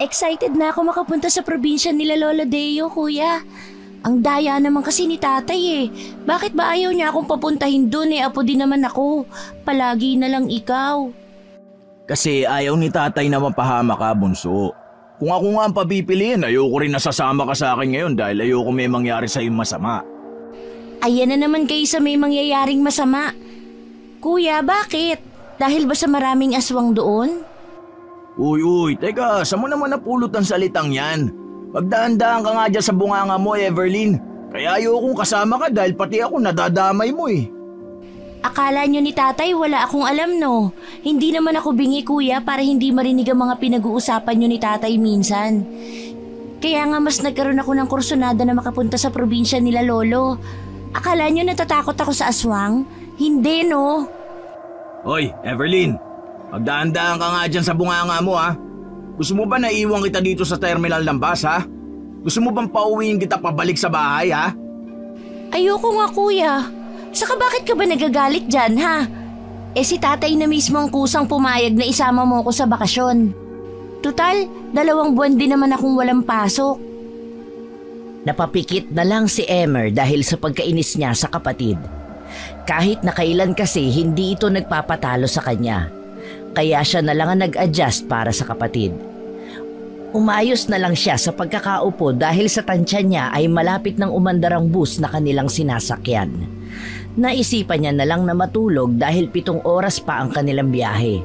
Excited na ako makapunta sa probinsya nila Lolo Deo, kuya. Ang daya naman kasi ni tatay eh. Bakit ba ayaw niya akong papuntahin doon eh? Apo din naman ako. Palagi na lang ikaw. Kasi ayaw ni tatay na mapahama ka, bunso. Kung ako nga ang papipiliin, ayoko rin nasasama ka sa akin ngayon dahil ayoko may mangyari sa iyong masama. Ayan na naman kayo sa may mangyayaring masama. Kuya, bakit? Dahil ba sa maraming aswang doon? Uy, teka, saan mo naman napulot ang salitang yan? Magdaan-daan ka nga dyan sa bunganga mo, Everlyn. Kaya ayokong kasama ka dahil pati ako nadadamay mo eh. Akala nyo ni tatay wala akong alam no? Hindi naman ako bingi kuya para hindi marinig ang mga pinag-uusapan nyo ni tatay minsan. Kaya nga mas nagkaroon ako ng kursunada na makapunta sa probinsya nila lolo. Akala nyo natatakot ako sa aswang? Hindi no? Hoy, Everlyn, magdaan-daan ka nga dyan sa bunganga mo ha. Gusto mo ba naiwan kita dito sa terminal ng bus ha? Gusto mo bang pauwiin kita pabalik sa bahay ha? Ayoko nga kuya. Saka bakit ka ba nagagalit dyan, ha? Eh si tatay na mismo ang kusang pumayag na isama mo ko sa bakasyon. Tutal, 2 buwan din naman akong walang pasok. Napapikit na lang si Emer dahil sa pagkainis niya sa kapatid. Kahit na kailan kasi hindi ito nagpapatalo sa kanya. Kaya siya na lang ang nag-adjust para sa kapatid. Umayos na lang siya sa pagkakaupo dahil sa tansya niya ay malapit ng umandarang bus na kanilang sinasakyan. Naisipan niya na lang na matulog dahil 7 oras pa ang kanilang biyahe.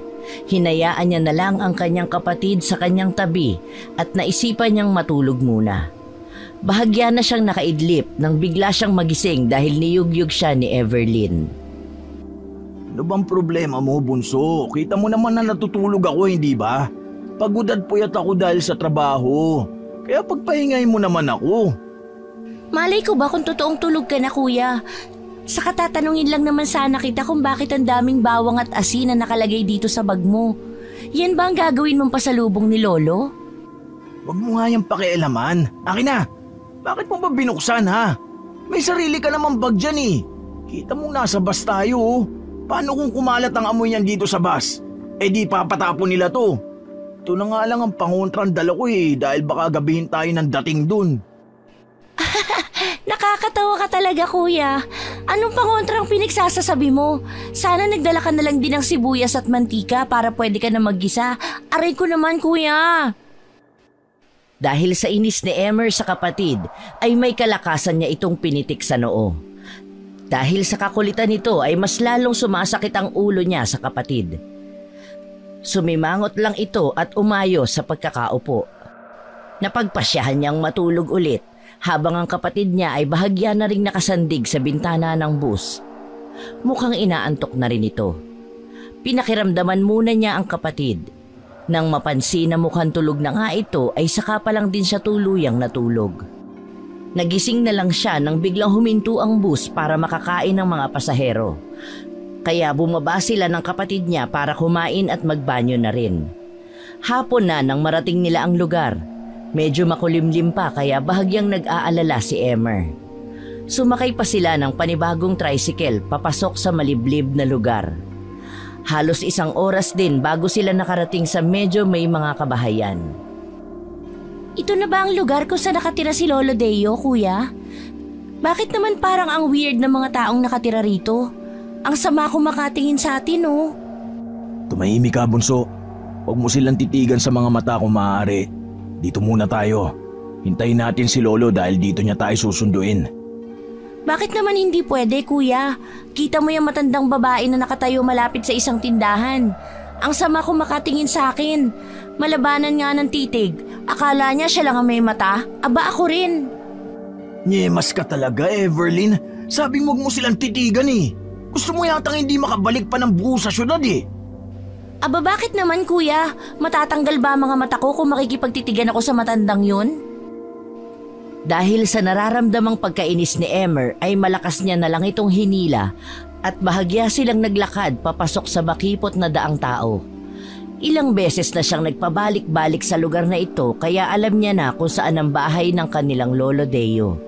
Hinayaan niya na lang ang kanyang kapatid sa kanyang tabi at naisipan niyang matulog muna. Bahagya na siyang nakaidlip nang bigla siyang magising dahil niyugyug siya ni Everlyn. Ano bang problema mo, bunso? Kita mo naman na natutulog ako, hindi ba? Pagod at puyat ako dahil sa trabaho. Kaya pagpahingay mo naman ako. Malay ko ba kung totoong tulog ka na kuya? Saka tatanungin lang naman sana kita kung bakit ang daming bawang at asin na nakalagay dito sa bag mo. Yan ba ang gagawin mong pasalubong ni Lolo? Huwag mo nga yung pakialaman. Akin na! Bakit mo ba binuksan ha? May sarili ka namang bag dyan eh. Kita mong nasa bus tayo oh. Paano kung kumalat ang amoy niyan dito sa bus? Eh di papatapon nila to. Ito na nga lang ang pangontrang dala ko eh dahil baka gabihin tayo ng dating dun. Nakakatawa ka talaga kuya. Anong pangontrang pinagsasasabi mo? Sana nagdala ka na lang din ng sibuyas at mantika para pwede ka na maggisa. Aray ko naman kuya. Dahil sa inis ni Emer sa kapatid ay may kalakasan niya itong pinitik sa noo. Dahil sa kakulitan nito ay mas lalong sumasakit ang ulo niya sa kapatid. Sumimangot lang ito at umayo sa pagkakaupo. Napagpasyahan niyang matulog ulit habang ang kapatid niya ay bahagya na ring nakasandig sa bintana ng bus. Mukhang inaantok na rin ito. Pinakiramdaman muna niya ang kapatid. Nang mapansin na mukhang tulog na nga ito ay saka pa lang din siya tuluyang natulog. Nagising na lang siya nang biglang huminto ang bus para makakain ng mga pasahero. Kaya bumaba sila ng kapatid niya para kumain at magbanyo na rin. Hapon na nang marating nila ang lugar. Medyo makulimlim pa kaya bahagyang nag-aalala si Emer. Sumakay pa sila ng panibagong tricycle papasok sa maliblib na lugar. Halos 1 oras din bago sila nakarating sa medyo may mga kabahayan. Ito na ba ang lugar kung saan nakatira si Lolo Deo, kuya? Bakit naman parang ang weird ng mga taong nakatira rito? Ang sama kong makatingin sa atin, oh. Tumahimik ka, bunso. Huwag mo silang titigan sa mga mata kung maaari. Dito muna tayo. Hintayin natin si Lolo dahil dito niya tayo susunduin. Bakit naman hindi pwede, kuya? Kita mo yung matandang babae na nakatayo malapit sa isang tindahan. Ang sama kong makatingin sa akin. Malabanan nga ng titig. Akala niya siya lang ang may mata. Aba ako rin. Nyemas ka talaga, Everlyn. Sabing huwag mo silang titigan eh. Gusto mo yatang hindi makabalik pa ng buo sa syudad eh. Aba bakit naman kuya? Matatanggal ba ang mga mata ko kung makikipagtitigan ako sa matandang yun? Dahil sa nararamdamang pagkainis ni Emer ay malakas niya na lang itong hinila at bahagya silang naglakad papasok sa makipot na daang tao. Ilang beses na siyang nagpabalik-balik sa lugar na ito kaya alam niya na kung saan ang bahay ng kanilang Lolo Deo.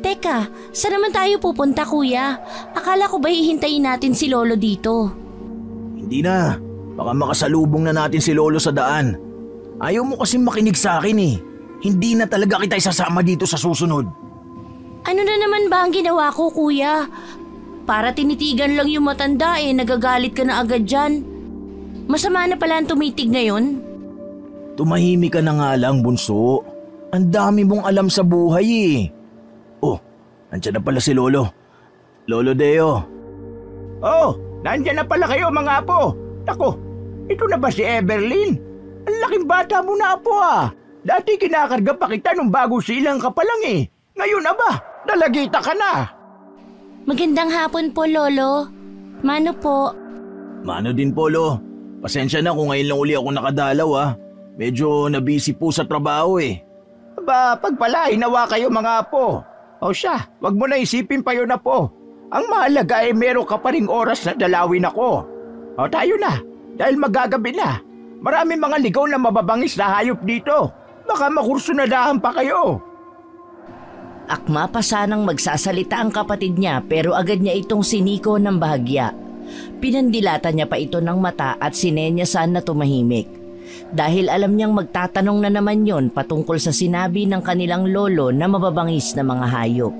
Teka, saan naman tayo pupunta kuya? Akala ko ba hihintayin natin si Lolo dito? Hindi na. Baka makasalubong na natin si Lolo sa daan. Ayaw mo kasi makinig sa akin eh. Hindi na talaga kita isasama dito sa susunod. Ano na naman ba ang ginawa ko, kuya? Para tinitigan lang yung matanda nagagalit ka na agad dyan. Masama na pala ang tumitig ngayon. Tumahimik ka na nga lang, bunso. Ang dami mong alam sa buhay eh. Oh, nandiyan na pala si Lolo. Lolo Deo. Oh, nandiyan na pala kayo mga apo. Ako, ito na ba si Everlyn? Ang laking bata mo na apo ah. Dati kinakarga pa kita nung bago silang ka pa lang eh. Ngayon na ba? Dalagita ka na. Magandang hapon po, Lolo. Mano po? Mano din po, Lo. Pasensya na kung ngayon lang uli ako nakadalaw ah. Medyo nabisi po sa trabaho eh. Aba, pagpalain nawa kayo mga apo. O siya, wag mo na isipin pa yun na po. Ang mahalaga ay meron ka pa ring oras na dalawin ako. O tayo na, dahil magagabi na. Maraming mga ligaw na mababangis na hayop dito. Baka makursunadahan pa kayo. Akma pa sanang magsasalita ang kapatid niya pero agad niya itong siniko ng bahagya. Pinandilatan niya pa ito ng mata at sinenyasan na tumahimik. Dahil alam niyang magtatanong na naman yon patungkol sa sinabi ng kanilang lolo na mababangis na mga hayop.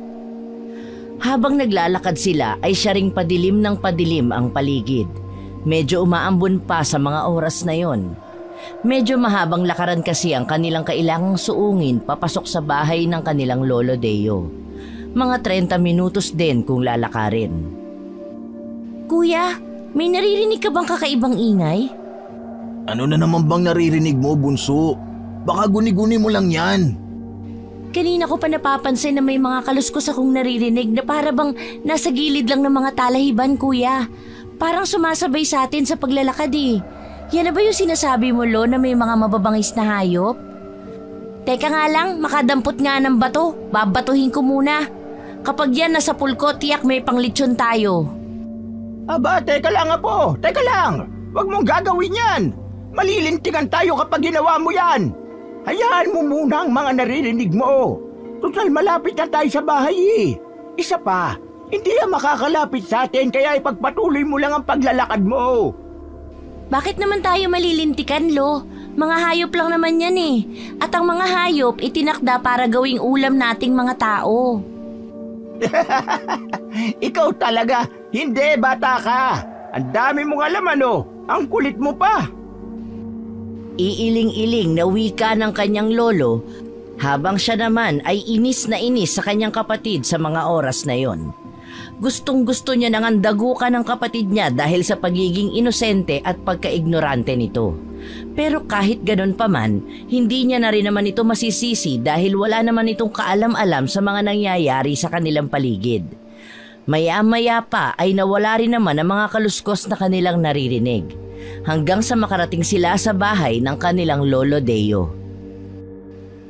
Habang naglalakad sila ay siya ring padilim ng padilim ang paligid. Medyo umaambon pa sa mga oras na yon. Medyo mahabang lakaran kasi ang kanilang kailangang suungin papasok sa bahay ng kanilang Lolo Deo. Mga 30 minutos din kung lalakarin. Kuya, may naririnig ka bang kakaibang ingay? Ano na naman bang naririnig mo, bunso? Baka guni-guni mo lang yan. Kanina ko pa napapansin na may mga kaluskos akong naririnig na para bang nasa gilid lang ng mga talahiban, kuya. Parang sumasabay sa atin sa paglalakad eh. Yan na ba yung sinasabi mo, Lo, na may mga mababangis na hayop? Teka nga lang, makadampot nga ng bato. Babatuhin ko muna. Kapag yan nasa pulko, tiyak may panglitsyon tayo. Aba, teka lang apo, teka lang. Huwag mong gagawin yan. Malilintigan tayo kapag ginawa mo yan. Hayaan mo muna ang mga naririnig mo. Total malapit na tayo sa bahay eh. Isa pa, hindi yan makakalapit sa atin kaya ipagpatuloy mo lang ang paglalakad mo. Bakit naman tayo malilintikan, Lo? Mga hayop lang naman yan eh. At ang mga hayop itinakda para gawing ulam nating mga tao. Ikaw talaga, hindi bata ka. Ang dami mong alam ano, ang kulit mo pa. Iiling-iling na wika ng kanyang lolo habang siya naman ay inis na inis sa kanyang kapatid sa mga oras na yon. Gustong-gusto niya nang andagukan ng kapatid niya dahil sa pagiging inosente at pagkaignorante nito. Pero kahit ganun pa man, hindi niya na rin naman ito masisisi dahil wala naman itong kaalam-alam sa mga nangyayari sa kanilang paligid. Maya-maya pa ay nawala rin naman ang mga kaluskos na kanilang naririnig hanggang sa makarating sila sa bahay ng kanilang Lolo Deo.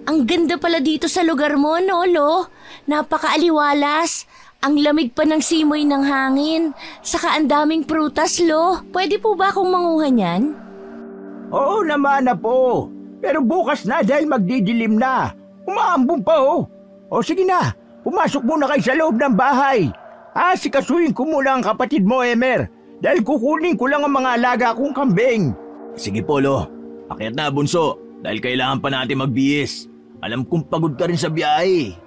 Ang ganda pala dito sa lugar mo, no, Lo? Napakaaliwalas. Ang lamig pa ng simoy ng hangin. Saka ang daming prutas, Lo. Pwede po ba akong manguha niyan? Oo naman na po. Pero bukas na dahil magdidilim na. Umaambon pa oh. O sige na, pumasok muna kayo sa loob ng bahay. Sikasuhin ko muna ang kapatid mo, Emer. Dahil kukunin ko lang ang mga alaga kong kambing. Sige po, Lo. Akyat na, bunso. Dahil kailangan pa natin magbihis. Alam kong pagod ka rin sa biyahe.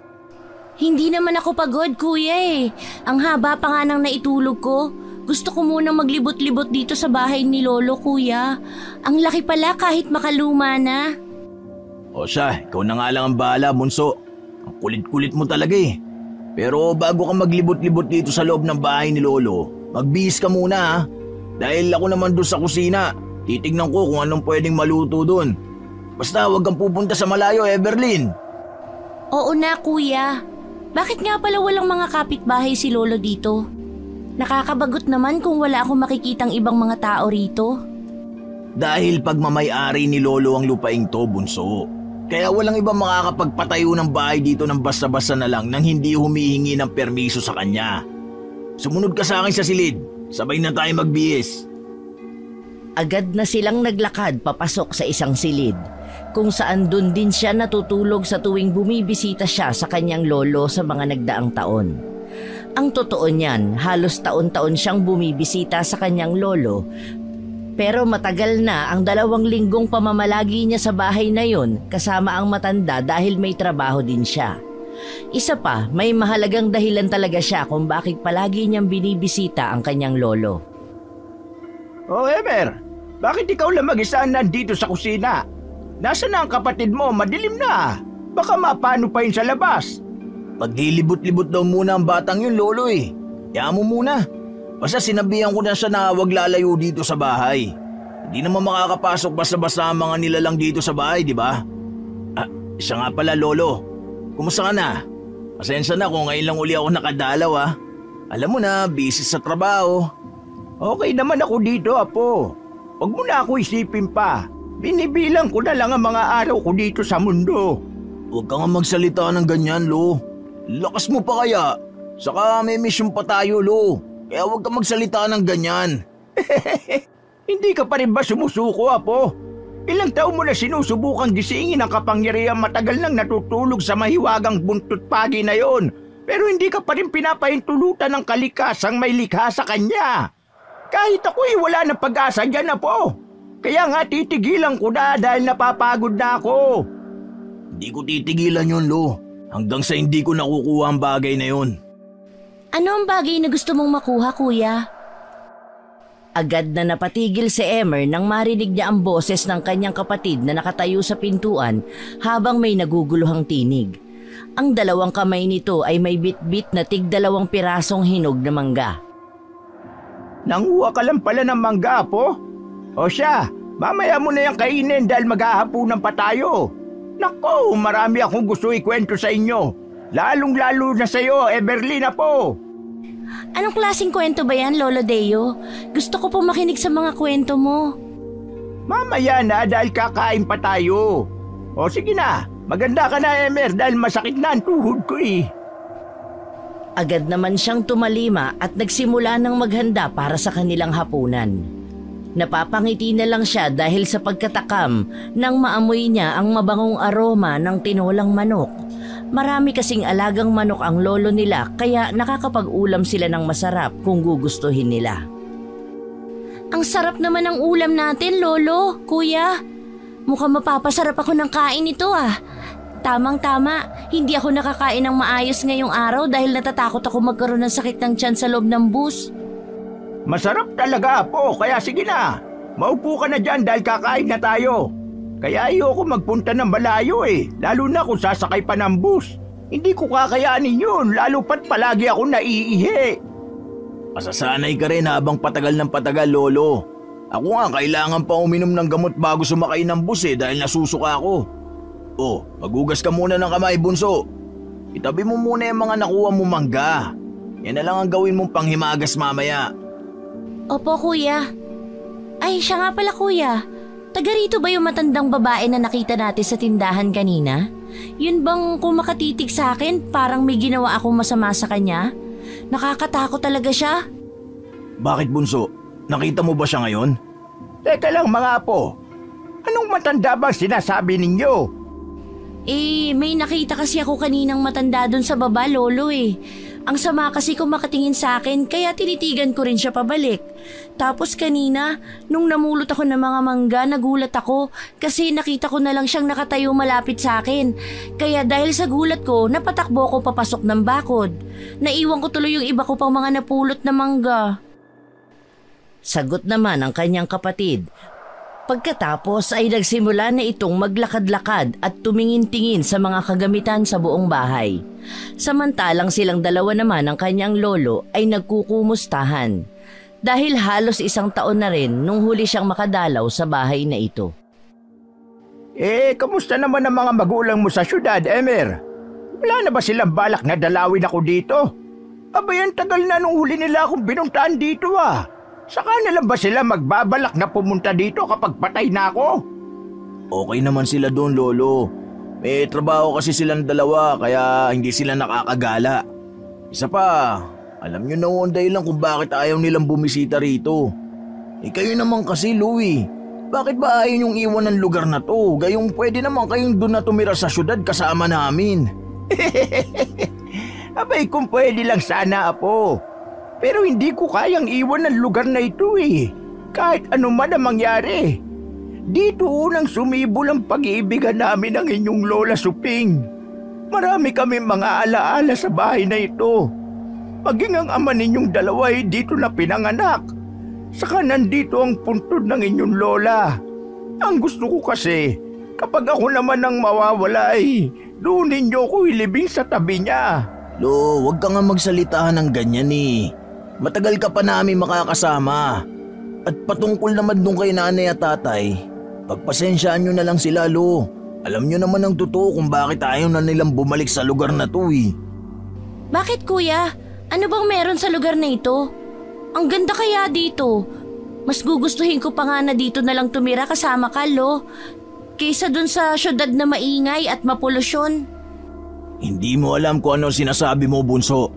Hindi naman ako pagod, kuya eh. Ang haba pa nga nang naitulog ko. Gusto ko munang maglibot-libot dito sa bahay ni Lolo, kuya. Ang laki pala kahit makaluma na. O siya, ikaw na nga lang ang bahala, bunso. Ang kulit-kulit mo talaga eh. Pero bago ka maglibot-libot dito sa loob ng bahay ni Lolo, magbihis ka muna ha. Dahil ako naman doon sa kusina, titignan ko kung anong pwedeng maluto doon. Basta huwag kang pupunta sa malayo, Everlyn. Oo na, kuya. Bakit nga pala walang mga kapitbahay si Lolo dito? Nakakabagot naman kung wala akong makikitang ibang mga tao rito. Dahil pagmamay-ari ni Lolo ang lupaing to, bunso. Kaya walang ibang makakapagpatayo ng bahay dito ng basta-basta na lang nang hindi humihingi ng permiso sa kanya. Sumunod ka sa akin sa silid. Sabay na tayo magbihis. Agad na silang naglakad papasok sa isang silid, kung saan dun din siya natutulog sa tuwing bumibisita siya sa kanyang lolo sa mga nagdaang taon. Ang totoo niyan, halos taon-taon siyang bumibisita sa kanyang lolo, Pero matagal na ang 2 linggong pamamalagi niya sa bahay na yon kasama ang matanda dahil may trabaho din siya. Isa pa, may mahalagang dahilan talaga siya kung bakit palagi niyang binibisita ang kanyang lolo. Oh, Emer, bakit ikaw lang mag-isa nandito sa kusina? Nasaan na ang kapatid mo? Madilim na. Baka mapano pa yun sa labas. Paglilibot-libot daw muna ang batang yun, lolo eh. Kaya mo muna. Basta sinabihan ko na siya na huwag lalayo dito sa bahay. Hindi naman makakapasok basta-basta ang mga nilalang dito sa bahay, di ba? Siya nga pala, lolo. Kumusta ka na? Pasensya na kung ngayon lang uli ako nakadalaw ah. Alam mo na, busy sa trabaho. Okay naman ako dito, apo. Huwag mo na ako isipin pa. Binibilang ko na lang ang mga araw ko dito sa mundo. Huwag ka nga magsalita ng ganyan, lo. Lakas mo pa kaya? Saka may mission pa tayo, lo. Kaya huwag ka magsalita ng ganyan. Hindi ka pa rin ba sumusuko, apo? Ilang taon mo na sinusubukang gisingin ang kapangyarihang matagal nang natutulog sa mahiwagang buntot pagi na yon. Pero hindi ka pa rin pinapahintulutan ng kalikasang may likha sa kanya. Kahit ako'y wala na pag-asa dyan, apo. Kaya nga titigilan ko na dahil napapagod na ako. Hindi ko titigilan yun, lo. Hanggang sa hindi ko nakukuha ang bagay na yun. Ano ang bagay na gusto mong makuha, kuya? Agad na napatigil si Emer nang marinig niya ang boses ng kanyang kapatid na nakatayo sa pintuan habang may naguguluhang tinig. Ang 2 kamay nito ay may bit-bit na tig-2 pirasong hinog na mangga. Nanguha ka lang pala ng mangga, po? O siya, mamaya mo na yung kainin dahil maghahapunan pa tayo. Naku, marami akong gusto ikwento sa inyo. Lalong-lalo na sa'yo, Eberlina po. Anong klaseng kwento ba yan, Lolo Deo? Gusto ko po makinig sa mga kwento mo. Mamaya na dahil kakain pa tayo. O sige na, maganda ka na, Emer, dahil masakit na ang tuhod ko eh. Agad naman siyang tumalima at nagsimula ng maghanda para sa kanilang hapunan. Napapangiti na lang siya dahil sa pagkatakam nang maamoy niya ang mabangong aroma ng tinolang manok. Marami kasing alagang manok ang lolo nila kaya nakakapag-ulam sila ng masarap kung gugustuhin nila. Ang sarap naman ng ulam natin, Lolo, Kuya. Mukhang mapapasarap ako ng kain ito ah. Tamang-tama, hindi ako nakakain ng maayos ngayong araw dahil natatakot ako magkaroon ng sakit ng tiyan sa loob ng bus. Masarap talaga, po, kaya sige na. Maupo ka na dyan dahil kakain na tayo. Kaya ayoko magpunta ng malayo eh, lalo na kung sasakay pa ng bus. Hindi ko kakayanin yun, lalo pat palagi ako naiihi. Masasanay ka rin habang patagal ng patagal, lolo. Ako nga, kailangan pa uminom ng gamot bago sumakay ng bus eh dahil nasusuka ako. Oh, magugas ka muna ng kamay, bunso. Itabi mo muna yung mga nakuha mo mangga. Yan na lang ang gawin mong panghimagas mamaya. Opo, Kuya. Ay, siya nga pala, Kuya. Taga rito ba yung matandang babae na nakita natin sa tindahan kanina? Yun bang kung makatitig sa akin, parang may ginawa akong masama sa kanya? Nakakatakot talaga siya. Bakit, bunso? Nakita mo ba siya ngayon? Teka lang mga apo. Anong matanda ba sinasabi ninyo? May nakita kasi ako kaninang matanda doon sa baba, Lolo eh. Ang sama kasi kung makatingin sa akin, kaya tinitigan ko rin siya pabalik. Tapos kanina, nung namulot ako ng mga mangga, nagulat ako kasi nakita ko na lang siyang nakatayo malapit sa akin. Kaya dahil sa gulat ko, napatakbo ko papasok ng bakod. Naiwan ko tuloy yung iba ko pang mga napulot na mangga. Sagot naman ang kanyang kapatid. Pagkatapos ay nagsimula na itong maglakad-lakad at tumingin-tingin sa mga kagamitan sa buong bahay. Samantalang silang 2 naman ng kanyang lolo ay nagkukumustahan. Dahil halos 1 taon na rin nung huli siyang makadalaw sa bahay na ito. Kamusta naman ang mga magulang mo sa syudad, Emer? Wala na ba silang balak na dalawin ako dito? Abay, ang tagal na nung huli nila akong binuntahan dito ah. Saka na lang ba sila magbabalak na pumunta dito kapag patay na ako? Okay naman sila doon, lolo. May trabaho kasi silang 2 kaya hindi sila nakakagala. Isa pa, alam nyo na ang dahilan kung bakit ayaw nilang bumisita rito. Kayo naman kasi, Louie. Bakit ba ayaw nyong iwan ng lugar na to? Gayong pwede naman kayong doon na tumira sa syudad kasama namin. Abay, kung pwede lang sana, apo. Pero hindi ko kayang iwan ng lugar na ito eh. Kahit ano man ang mangyari, dito unang sumibol ang pag-iibigan namin ng inyong Lola Suping. Marami kami mga alaala sa bahay na ito. Maging ang ama ninyong dalawa ay dito na pinanganak. Saka nandito ang puntod ng inyong lola. Ang gusto ko kasi, kapag ako naman ang mawawala ay doon ninyo ko ilibing sa tabi niya. Lo, huwag ka nga magsalita ng ganyan eh. Matagal ka pa namin makakasama. At patungkol naman dun kay nanay at tatay, pagpasensyaan nyo na lang sila, Lo. Alam nyo naman ang totoo kung bakit ayaw na nilang bumalik sa lugar na to eh. Bakit kuya? Ano bang meron sa lugar na ito? Ang ganda kaya dito. Mas gugustuhin ko pa nga na dito na lang tumira kasama ka, Lo. Kaysa dun sa syudad na maingay at mapolusyon. Hindi mo alam kung ano sinasabi mo, Bunso.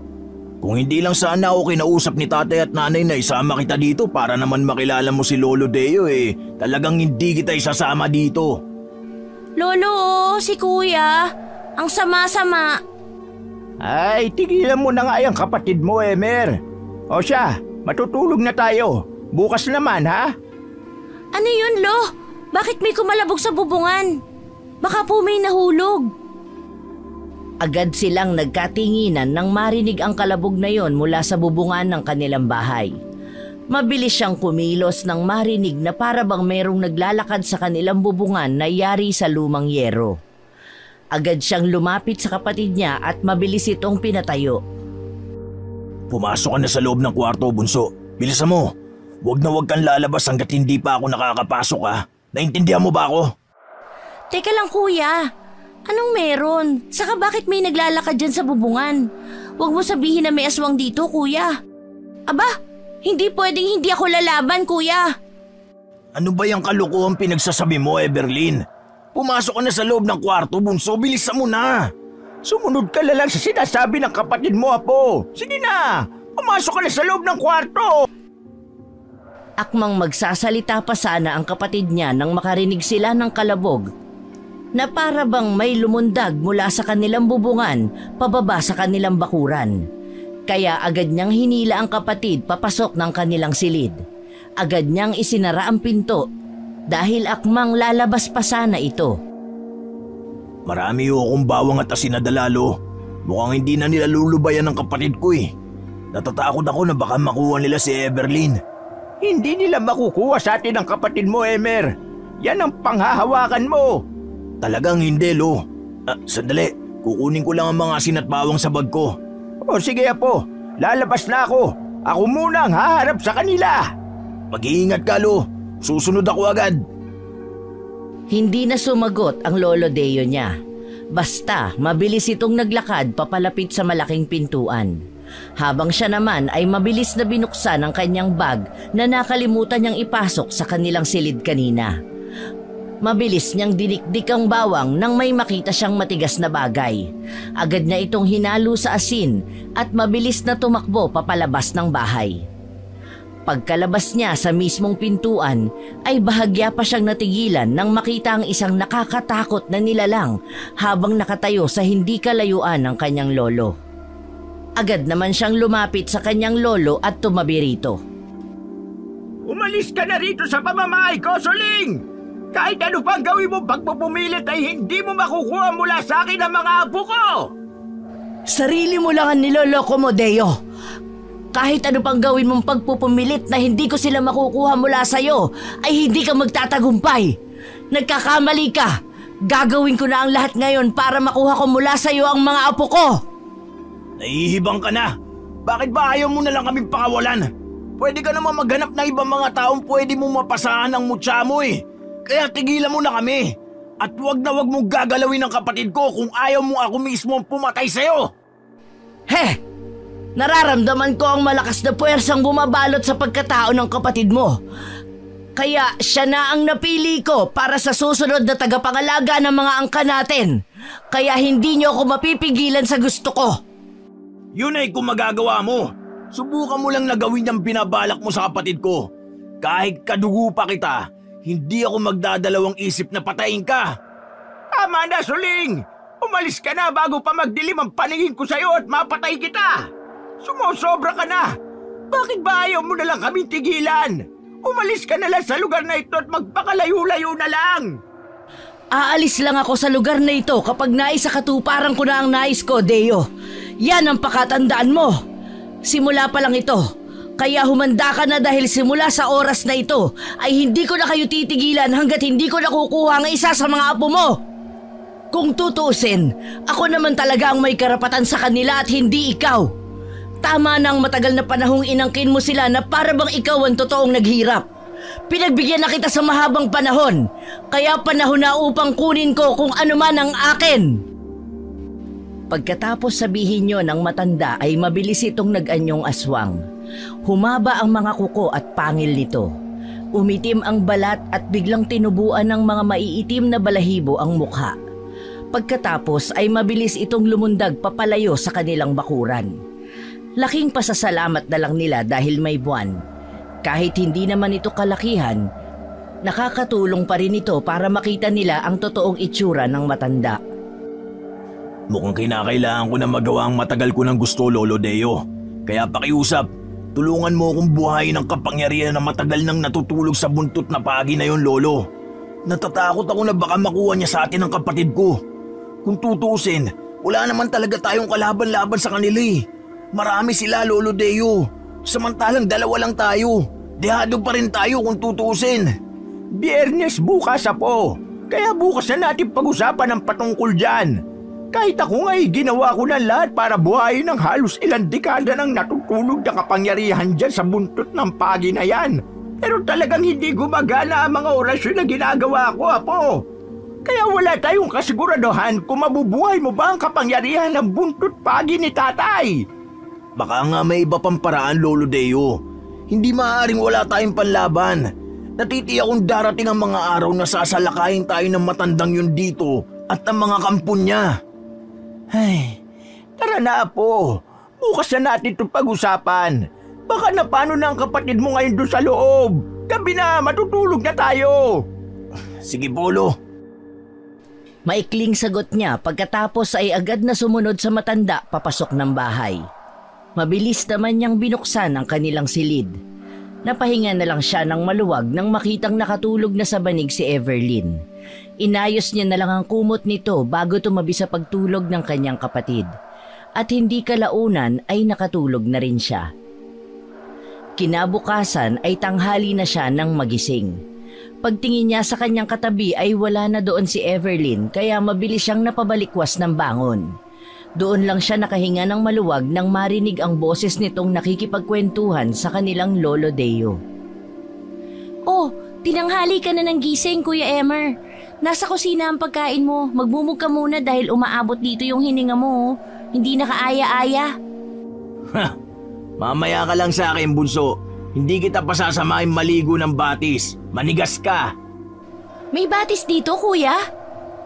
Kung hindi lang sana ako kinausap ni tatay at nanay na isama kita dito para naman makilala mo si Lolo Deo eh, talagang hindi kita isasama dito. Lolo, si kuya. Ang sama-sama. Ay, tigilan mo na nga yung kapatid mo, Emer. O siya, matutulog na tayo. Bukas naman, ha? Ano yun, Lo? Bakit may kumalabog sa bubungan? Baka po may nahulog. Agad silang nagkatinginan nang marinig ang kalabog na yon mula sa bubungan ng kanilang bahay. Mabilis siyang kumilos nang marinig na para bang merong naglalakad sa kanilang bubungan na yari sa lumang yero. Agad siyang lumapit sa kapatid niya at mabilis itong pinatayo. Pumasok ka na sa loob ng kwarto, Bunso. Bilisan mo. Huwag na huwag kang lalabas hanggat hindi pa ako nakakapasok, ha? Naintindihan mo ba ako? Teka lang, kuya. Anong meron? Saka bakit may naglalakad dyan sa bubungan? Huwag mo sabihin na may aswang dito, kuya. Aba, hindi pwedeng hindi ako lalaban, kuya. Ano ba yung kalukuhang pinagsasabi mo, Eberlyn? Pumasok ka na sa loob ng kwarto, Bunso. Bilisan mo na. Sumunod ka na lang sa sinasabi ng kapatid mo, Apo. Sige na, pumasok ka na sa loob ng kwarto. Akmang magsasalita pa sana ang kapatid niya nang makarinig sila ng kalabog na para bang may lumundag mula sa kanilang bubungan pababa sa kanilang bakuran. Kaya agad niyang hinila ang kapatid papasok ng kanilang silid. Agad niyang isinara ang pinto dahil akmang lalabas pa sana ito. Marami ho akong bawang at asin na dalalo. Mukhang hindi na nila lulubayan ng kapatid ko eh. Natatakot ako na baka makuha nila si Eberlyn. Hindi nila makukuha sa atin ang kapatid mo, Emer. Yan ang panghahawakan mo. Talagang hindi, Lo. Sandali. Kukunin ko lang ang mga asin at bawang sa bag ko. O sige, Apo. Lalabas na ako. Ako muna ang haharap sa kanila. Mag-iingat ka, Lo. Susunod ako agad. Hindi na sumagot ang Lolo Deo niya. Basta mabilis itong naglakad papalapit sa malaking pintuan. Habang siya naman ay mabilis na binuksan ang kanyang bag na nakalimutan niyang ipasok sa kanilang silid kanina. Mabilis niyang dinikdik ang bawang nang may makita siyang matigas na bagay. Agad niya itong hinalo sa asin at mabilis na tumakbo papalabas ng bahay. Pagkalabas niya sa mismong pintuan ay bahagya pa siyang natigilan nang makita ang isang nakakatakot na nilalang habang nakatayo sa hindi kalayuan ng kanyang lolo. Agad naman siyang lumapit sa kanyang lolo at tumabi rito. Umalis ka na rito sa pamamahay ko, Suling! Kahit ano pang gawin mo pagpupumilit ay hindi mo makukuha mula sa akin ang mga apo ko! Sarili mo lang ang niloloko mo, Deo. Kahit ano pang gawin mong pagpupumilit na hindi ko sila makukuha mula sa'yo, ay hindi ka magtatagumpay. Nagkakamali ka. Gagawin ko na ang lahat ngayon para makuha ko mula sa'yo ang mga apo ko. Nahihibang ka na. Bakit ba ayaw mo na lang kaming pakawalan? Pwede ka naman maghanap ng ibang mga taong pwede mong mapasahan ang mutya mo eh. Kaya tigilan mo na kami. At wag na wag mong gagalawin ng kapatid ko kung ayaw mo ako mismo ang pumatay sa'yo. He! Nararamdaman ko ang malakas na puwersang bumabalot sa pagkatao ng kapatid mo. Kaya siya na ang napili ko para sa susunod na tagapangalaga ng mga angka natin. Kaya hindi niyo ako mapipigilan sa gusto ko. Yun ay kung magagawa mo. Subukan mo lang na gawin yung binabalak mo sa kapatid ko. Kahit kadugo pa kita, hindi ako magdadalawang isip na patayin ka. Tama na, Suling! Umalis ka na bago pa magdilim ang paningin ko sa'yo at mapatay kita! Sumusobra ka na! Bakit ba ayaw mo na lang kaming tigilan? Umalis ka na lang sa lugar na ito at magpakalayo-layo na lang! Aalis lang ako sa lugar na ito kapag naisakatuparan ko na ang nais ko, Deo. Yan ang pakatandaan mo. Simula pa lang ito. Kaya humanda ka na dahil simula sa oras na ito ay hindi ko na kayo titigilan hanggat hindi ko nakukuha ang isa sa mga apo mo. Kung tutuusin, ako naman talaga ang may karapatan sa kanila at hindi ikaw. Tama na ang matagal na panahong inangkin mo sila na para bang ikaw ang totoong naghirap. Pinagbigyan na kita sa mahabang panahon, kaya panahon na upang kunin ko kung ano man ang akin. Pagkatapos sabihin niyo ng matanda ay mabilis itong nag-anyong aswang. Humaba ang mga kuko at pangil nito. Umitim ang balat at biglang tinubuan ng mga maiitim na balahibo ang mukha. Pagkatapos ay mabilis itong lumundag papalayo sa kanilang bakuran. Laking pasasalamat na lang nila dahil may buwan. Kahit hindi naman ito kalakihan, nakakatulong pa rin ito para makita nila ang totoong itsura ng matanda. Mukhang kinakailangan ko na magawa ang matagal ko ng gusto, Lolo Deo. Kaya pakiusap, tulungan mo akong buhayin ang kapangyarihan na matagal nang natutulog sa buntot na pagi na yon, Lolo. Natatakot ako na baka makuha niya sa atin ang kapatid ko. Kung tutusin, wala naman talaga tayong kalaban-laban sa kanila eh. Marami sila, Lolo Deo. Samantalang dalawa lang tayo. Dehado pa rin tayo kung tutuusin. Biyernes bukas, Apo. Kaya bukas na natin pag-usapan ang patungkol dyan. Kahit ako nga'y ginawa ko na lahat para buhayin ng halos ilang dekada ng natutulog na kapangyarihan dyan sa buntot ng pagi na yan. Pero talagang hindi gumagana ang mga orasyon na ginagawa ko, Apo. Kaya wala tayong kasiguraduhan kung mabubuhay mo ba ang kapangyarihan ng buntot pagi ni Tatay. Baka nga may iba pang paraan, Lolo Deo. Hindi maaaring wala tayong panlaban. Natitiyak kong darating ang mga araw na sasalakayin tayo ng matandang yun dito at ang mga kampon niya. Ay, tara na, Apo. Bukas na natin itong pag-usapan. Baka na paano na ang kapatid mo ngayon doon sa loob. Gabi na, matutulog na tayo. Sige, Polo. Maikling sagot niya pagkatapos ay agad na sumunod sa matanda papasok ng bahay. Mabilis naman niyang binuksan ang kanilang silid. Napahinga na lang siya ng maluwag nang makitang nakatulog na sa banig si Everlyn. Inayos niya na lang ang kumot nito bago tumabi sa pagtulog ng kanyang kapatid. At hindi kalaunan ay nakatulog na rin siya. Kinabukasan ay tanghali na siya nang magising. Pagtingin niya sa kanyang katabi ay wala na doon si Everlyn kaya mabilis siyang napabalikwas ng bangon. Doon lang siya nakahinga ng maluwag nang marinig ang boses nitong nakikipagkwentuhan sa kanilang Lolo Deo. Oh, tinanghali ka na ng gising, Kuya Emer. Nasa kusina ang pagkain mo. Magmumug ka muna dahil umaabot dito yung hininga mo. Hindi nakaaya-aya. Ha! Mamaya ka lang sa akin, bunso. Hindi kita pasasamahin maligo ng batis. Manigas ka. May batis dito, Kuya?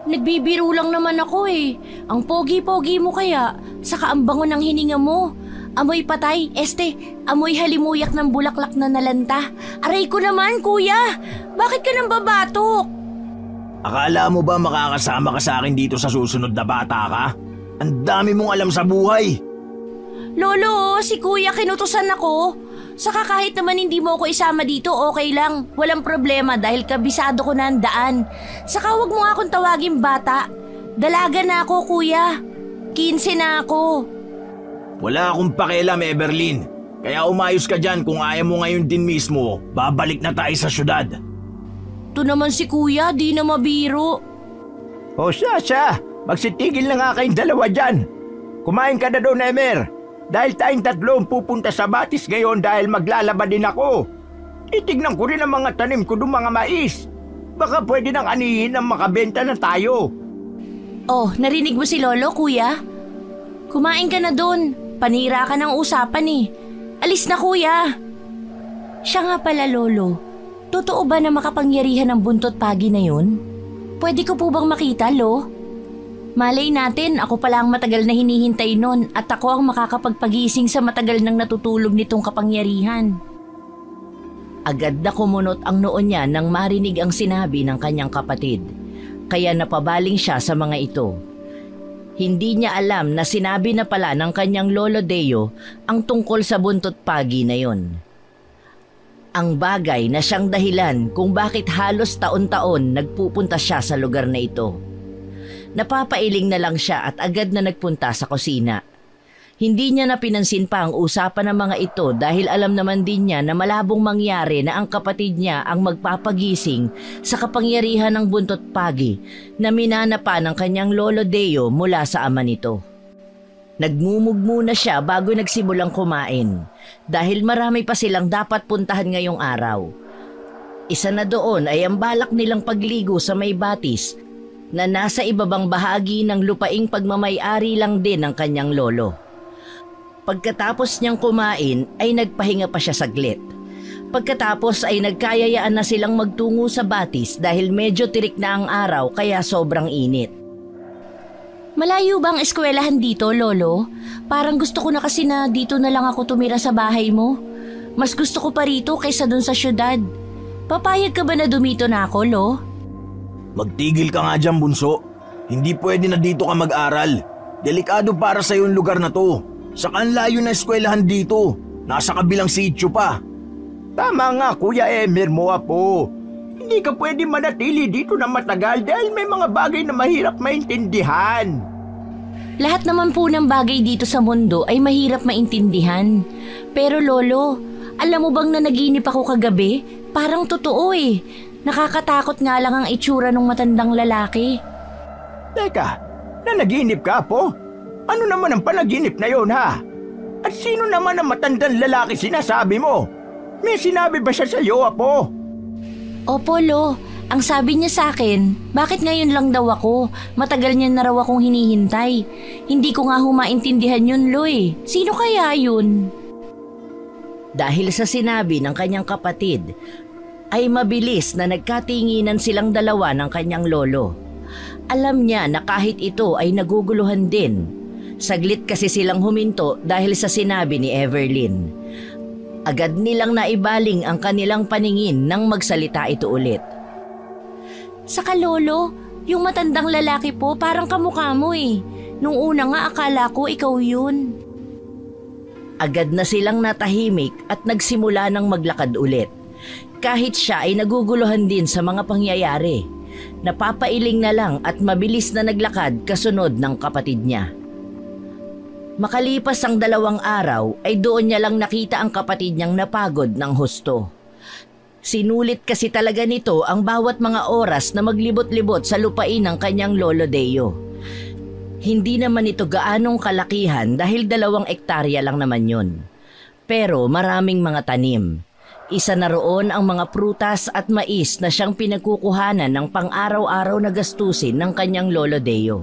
Nagbibiro lang naman ako eh. Ang pogi-pogi mo kaya, saka ang bango ng hininga mo. Amoy patay, amoy halimuyak ng bulaklak na nalanta. Aray ko naman, Kuya! Bakit ka nang babatok? Akala mo ba makakasama ka sa akin dito sa susunod na bata ka? Ang dami mong alam sa buhay. Lolo, si Kuya kinutusan ako. Saka kahit naman hindi mo ako isama dito, okay lang. Walang problema dahil kabisado ko na ang daan. Saka wag mo nga akong tawagin bata. Dalaga na ako, Kuya. 15 na ako. Wala akong pakialam, Everlyn. Kaya umayos ka dyan kung ayaw mo ngayon din mismo. Babalik na tayo sa syudad. Ito naman si Kuya, di na mabiro. O siya. Magsitigil na nga kayong dalawa dyan. Kumain ka na doon, Emer. Dahil tayong tatlo ang pupunta sa batis ngayon dahil maglalaba din ako. Titignan ko rin ang mga tanim ko doon, mga mais. Baka pwede nang anihin ang makabenta na tayo. Oh, narinig mo si Lolo, Kuya? Kumain ka na doon. Panira ka ng usapan eh. Alis na, Kuya. Siya nga pala, Lolo. Totoo ba na makapangyarihan ang buntot pagi na yun? Pwede ko po bang makita, Lo? Malay natin, ako pala ang matagal na hinihintay nun at ako ang makakapagpagising sa matagal nang natutulog nitong kapangyarihan. Agad na kumunot ang noo niya nang marinig ang sinabi ng kanyang kapatid, kaya napabaling siya sa mga ito. Hindi niya alam na sinabi na pala ng kanyang Lolo Deo ang tungkol sa buntot pagi na yon. Ang bagay na siyang dahilan kung bakit halos taon-taon nagpupunta siya sa lugar na ito. Napapailing na lang siya at agad na nagpunta sa kusina. Hindi niya na pinansin pa ang usapan ng mga ito dahil alam naman din niya na malabong mangyari na ang kapatid niya ang magpapagising sa kapangyarihan ng buntot pagi na minana pa ng kanyang lolo Deo mula sa ama nito. Nagmumugmuna siya bago nagsimulang kumain dahil marami pa silang dapat puntahan ngayong araw. Isa na doon ay ang balak nilang pagligo sa may batis na nasa ibabang bahagi ng lupaing pagmamay-ari lang din ng kanyang lolo. Pagkatapos niyang kumain ay nagpahinga pa siya saglit. Pagkatapos ay nagkayayaan na silang magtungo sa batis dahil medyo tirik na ang araw kaya sobrang init. Malayo bang eskwelahan dito, Lolo? Parang gusto ko na kasi na dito na lang ako tumira sa bahay mo. Mas gusto ko pa rito kaysa dun sa syudad. Papayag ka ba na dumito na ako, Lo? Magtigil ka nga dyan, bunso. Hindi pwede na dito ka mag-aral. Delikado para sa yung lugar na to. Saka ang layo na eskwelahan dito. Nasa kabilang sityo pa. Tama nga, Kuya Emer mo, Apo. Hindi ka pwede manatili dito na matagal dahil may mga bagay na mahirap maintindihan. Lahat naman po ng bagay dito sa mundo ay mahirap maintindihan. Pero Lolo, alam mo bang nanaginip ako kagabi? Parang totoo eh. Nakakatakot nga lang ang itsura ng matandang lalaki. Teka, nanaginip ka, Apo? Ano naman ang panaginip na yon, ha? At sino naman ang matandang lalaki sinasabi mo? May sinabi ba siya sa iyo, Apo? Opo, Lo. Ang sabi niya sa akin, bakit ngayon lang daw ako? Matagal niya na raw akong hinihintay. Hindi ko nga humaintindihan yun, Lo eh. Sino kaya yun? Dahil sa sinabi ng kanyang kapatid, ay mabilis na nagkatinginan silang dalawa ng kanyang lolo. Alam niya na kahit ito ay naguguluhan din. Saglit kasi silang huminto dahil sa sinabi ni Everlyn. Agad nilang naibaling ang kanilang paningin nang magsalita ito ulit. Saka Lolo, yung matandang lalaki po parang kamukha mo eh. Nung una nga akala ko ikaw yun. Agad na silang natahimik at nagsimula ng maglakad ulit. Kahit siya ay naguguluhan din sa mga pangyayari. Napapailing na lang at mabilis na naglakad kasunod ng kapatid niya. Makalipas ang 2 araw ay doon niya lang nakita ang kapatid niyang napagod ng husto. Sinulit kasi talaga nito ang bawat mga oras na maglibot-libot sa lupain ng kanyang lolo Deo. Hindi naman ito gaanong kalakihan dahil 2 ektarya lang naman yun. Pero maraming mga tanim. Isa na roon ang mga prutas at mais na siyang pinagkukuhanan ng pang-araw-araw na gastusin ng kanyang lolo Deo.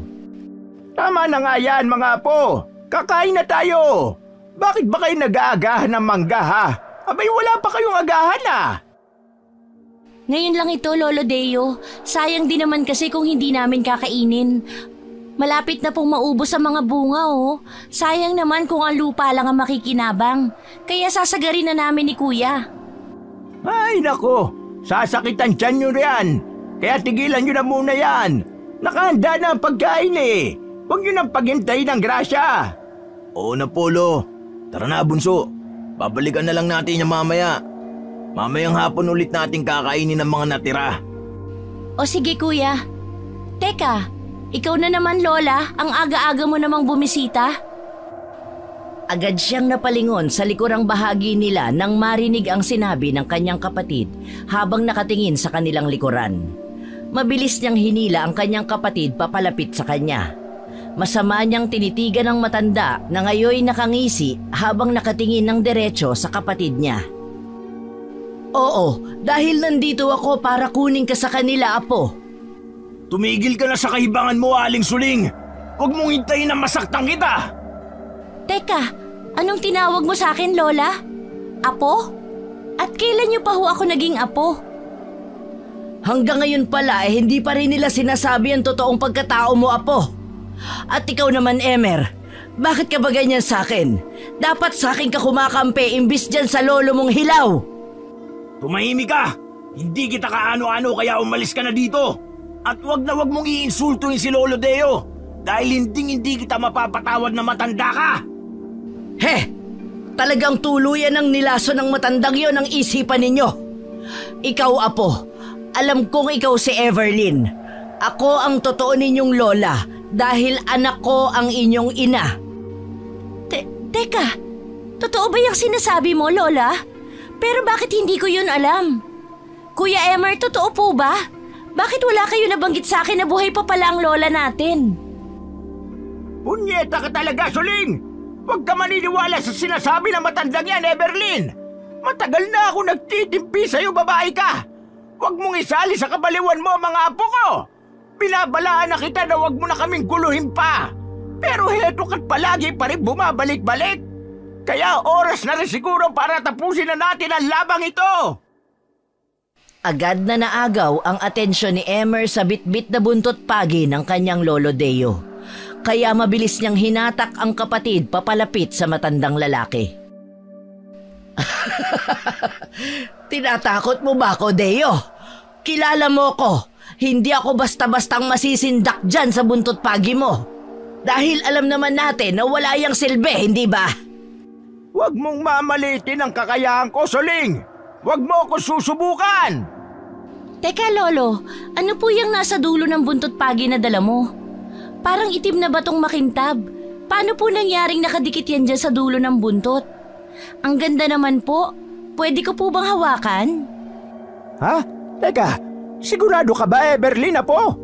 Tama na nga yan, mga Apo. Kakain na tayo! Bakit ba kayo nag-aagahan ng mangga, ha? Abay, wala pa kayong agahan, ha? Ngayon lang ito, Lolo Deo. Sayang din naman kasi kung hindi namin kakainin. Malapit na pong maubos ang mga bunga, oh. Sayang naman kung ang lupa lang ang makikinabang. Kaya sasagarin na namin ni Kuya. Ay, nako! Sasakitan tiyan nyo riyan. Kaya tigilan nyo na muna yan. Nakahanda na ang pagkain, eh. Huwag nyo nang paghintayin ng grasya. Oo na, Polo. Tara na, bunso. Babalikan na lang natin yung mamaya. Mamayang hapon ulit natin kakainin ang mga natira. O sige, Kuya. Teka, ikaw na naman, Lola. Ang aga-aga mo namang bumisita. Agad siyang napalingon sa likurang bahagi nila nang marinig ang sinabi ng kanyang kapatid habang nakatingin sa kanilang likuran. Mabilis niyang hinila ang kanyang kapatid papalapit sa kanya. Masama niyang tinitigan ng matanda na ngayoy nakangisi habang nakatingin ng diretso sa kapatid niya. Oo, dahil nandito ako para kunin ka sa kanila, Apo. Tumigil ka na sa kahibangan mo, Aling Suling. Huwag mong hintayin na masaktan kita. Teka, anong tinawag mo sa akin, Lola? Apo? At kailan niyo pa ho ako naging apo? Hanggang ngayon pala hindi pa rin nila sinasabi ang totoong pagkatao mo, Apo. At ikaw naman, Emer, bakit ka ba ganyan sa akin? Dapat sa akin ka kumakampi imbis dyan sa lolo mong hilaw. Tumahimik ka! Hindi kita kaano-ano kaya umalis ka na dito. At wag na wag mong iinsultuhin si Lolo Deo dahil hindi kita mapapatawad na matanda ka. He! Talagang tuluyan ng nilaso ng matandang yon ang isipan ninyo. Ikaw, Apo, alam kong ikaw si Everlyn. Ako ang totoo ninyong lola dahil anak ko ang inyong ina. Teka, totoo ba yung sinasabi mo, Lola? Pero bakit hindi ko yun alam? Kuya Emer, totoo po ba? Bakit wala kayo nabanggit sa akin na buhay pa pala ang lola natin? Punyeta ka talaga, Suling! Huwag ka maniniwala sa sinasabi ng matandang yan, Everlyn! Matagal na ako nagtitimpi sa'yo, babae ka! Huwag mong isali sa kabaliwan mo, mga apo ko! Binabalaan na kita na huwag mo na kaming guluhin pa! Pero heto ka't palagi pa rin bumabalik-balik! Kaya oras na rin siguro para tapusin na natin ang labang ito! Agad na naagaw ang atensyon ni Emer sa bitbit na buntot pagi ng kanyang lolo Deo. Kaya mabilis niyang hinatak ang kapatid papalapit sa matandang lalaki. Tinatakot mo ba ako, Deo? Kilala mo ko. Hindi ako basta-bastang masisindak dyan sa buntot pagi mo. Dahil alam naman natin na wala yang silbi, hindi ba? Huwag mong mamalitin ang kakayahan ko, Suling! Huwag mo ako susubukan! Teka, Lolo, ano po yung nasa dulo ng buntot pagi na dala mo? Parang itim na batong makintab. Paano po nangyaring nakadikit yan dyan sa dulo ng buntot? Ang ganda naman po. Pwede ko po bang hawakan? Ha? Teka, sigurado ka ba, Everlyn, Apo?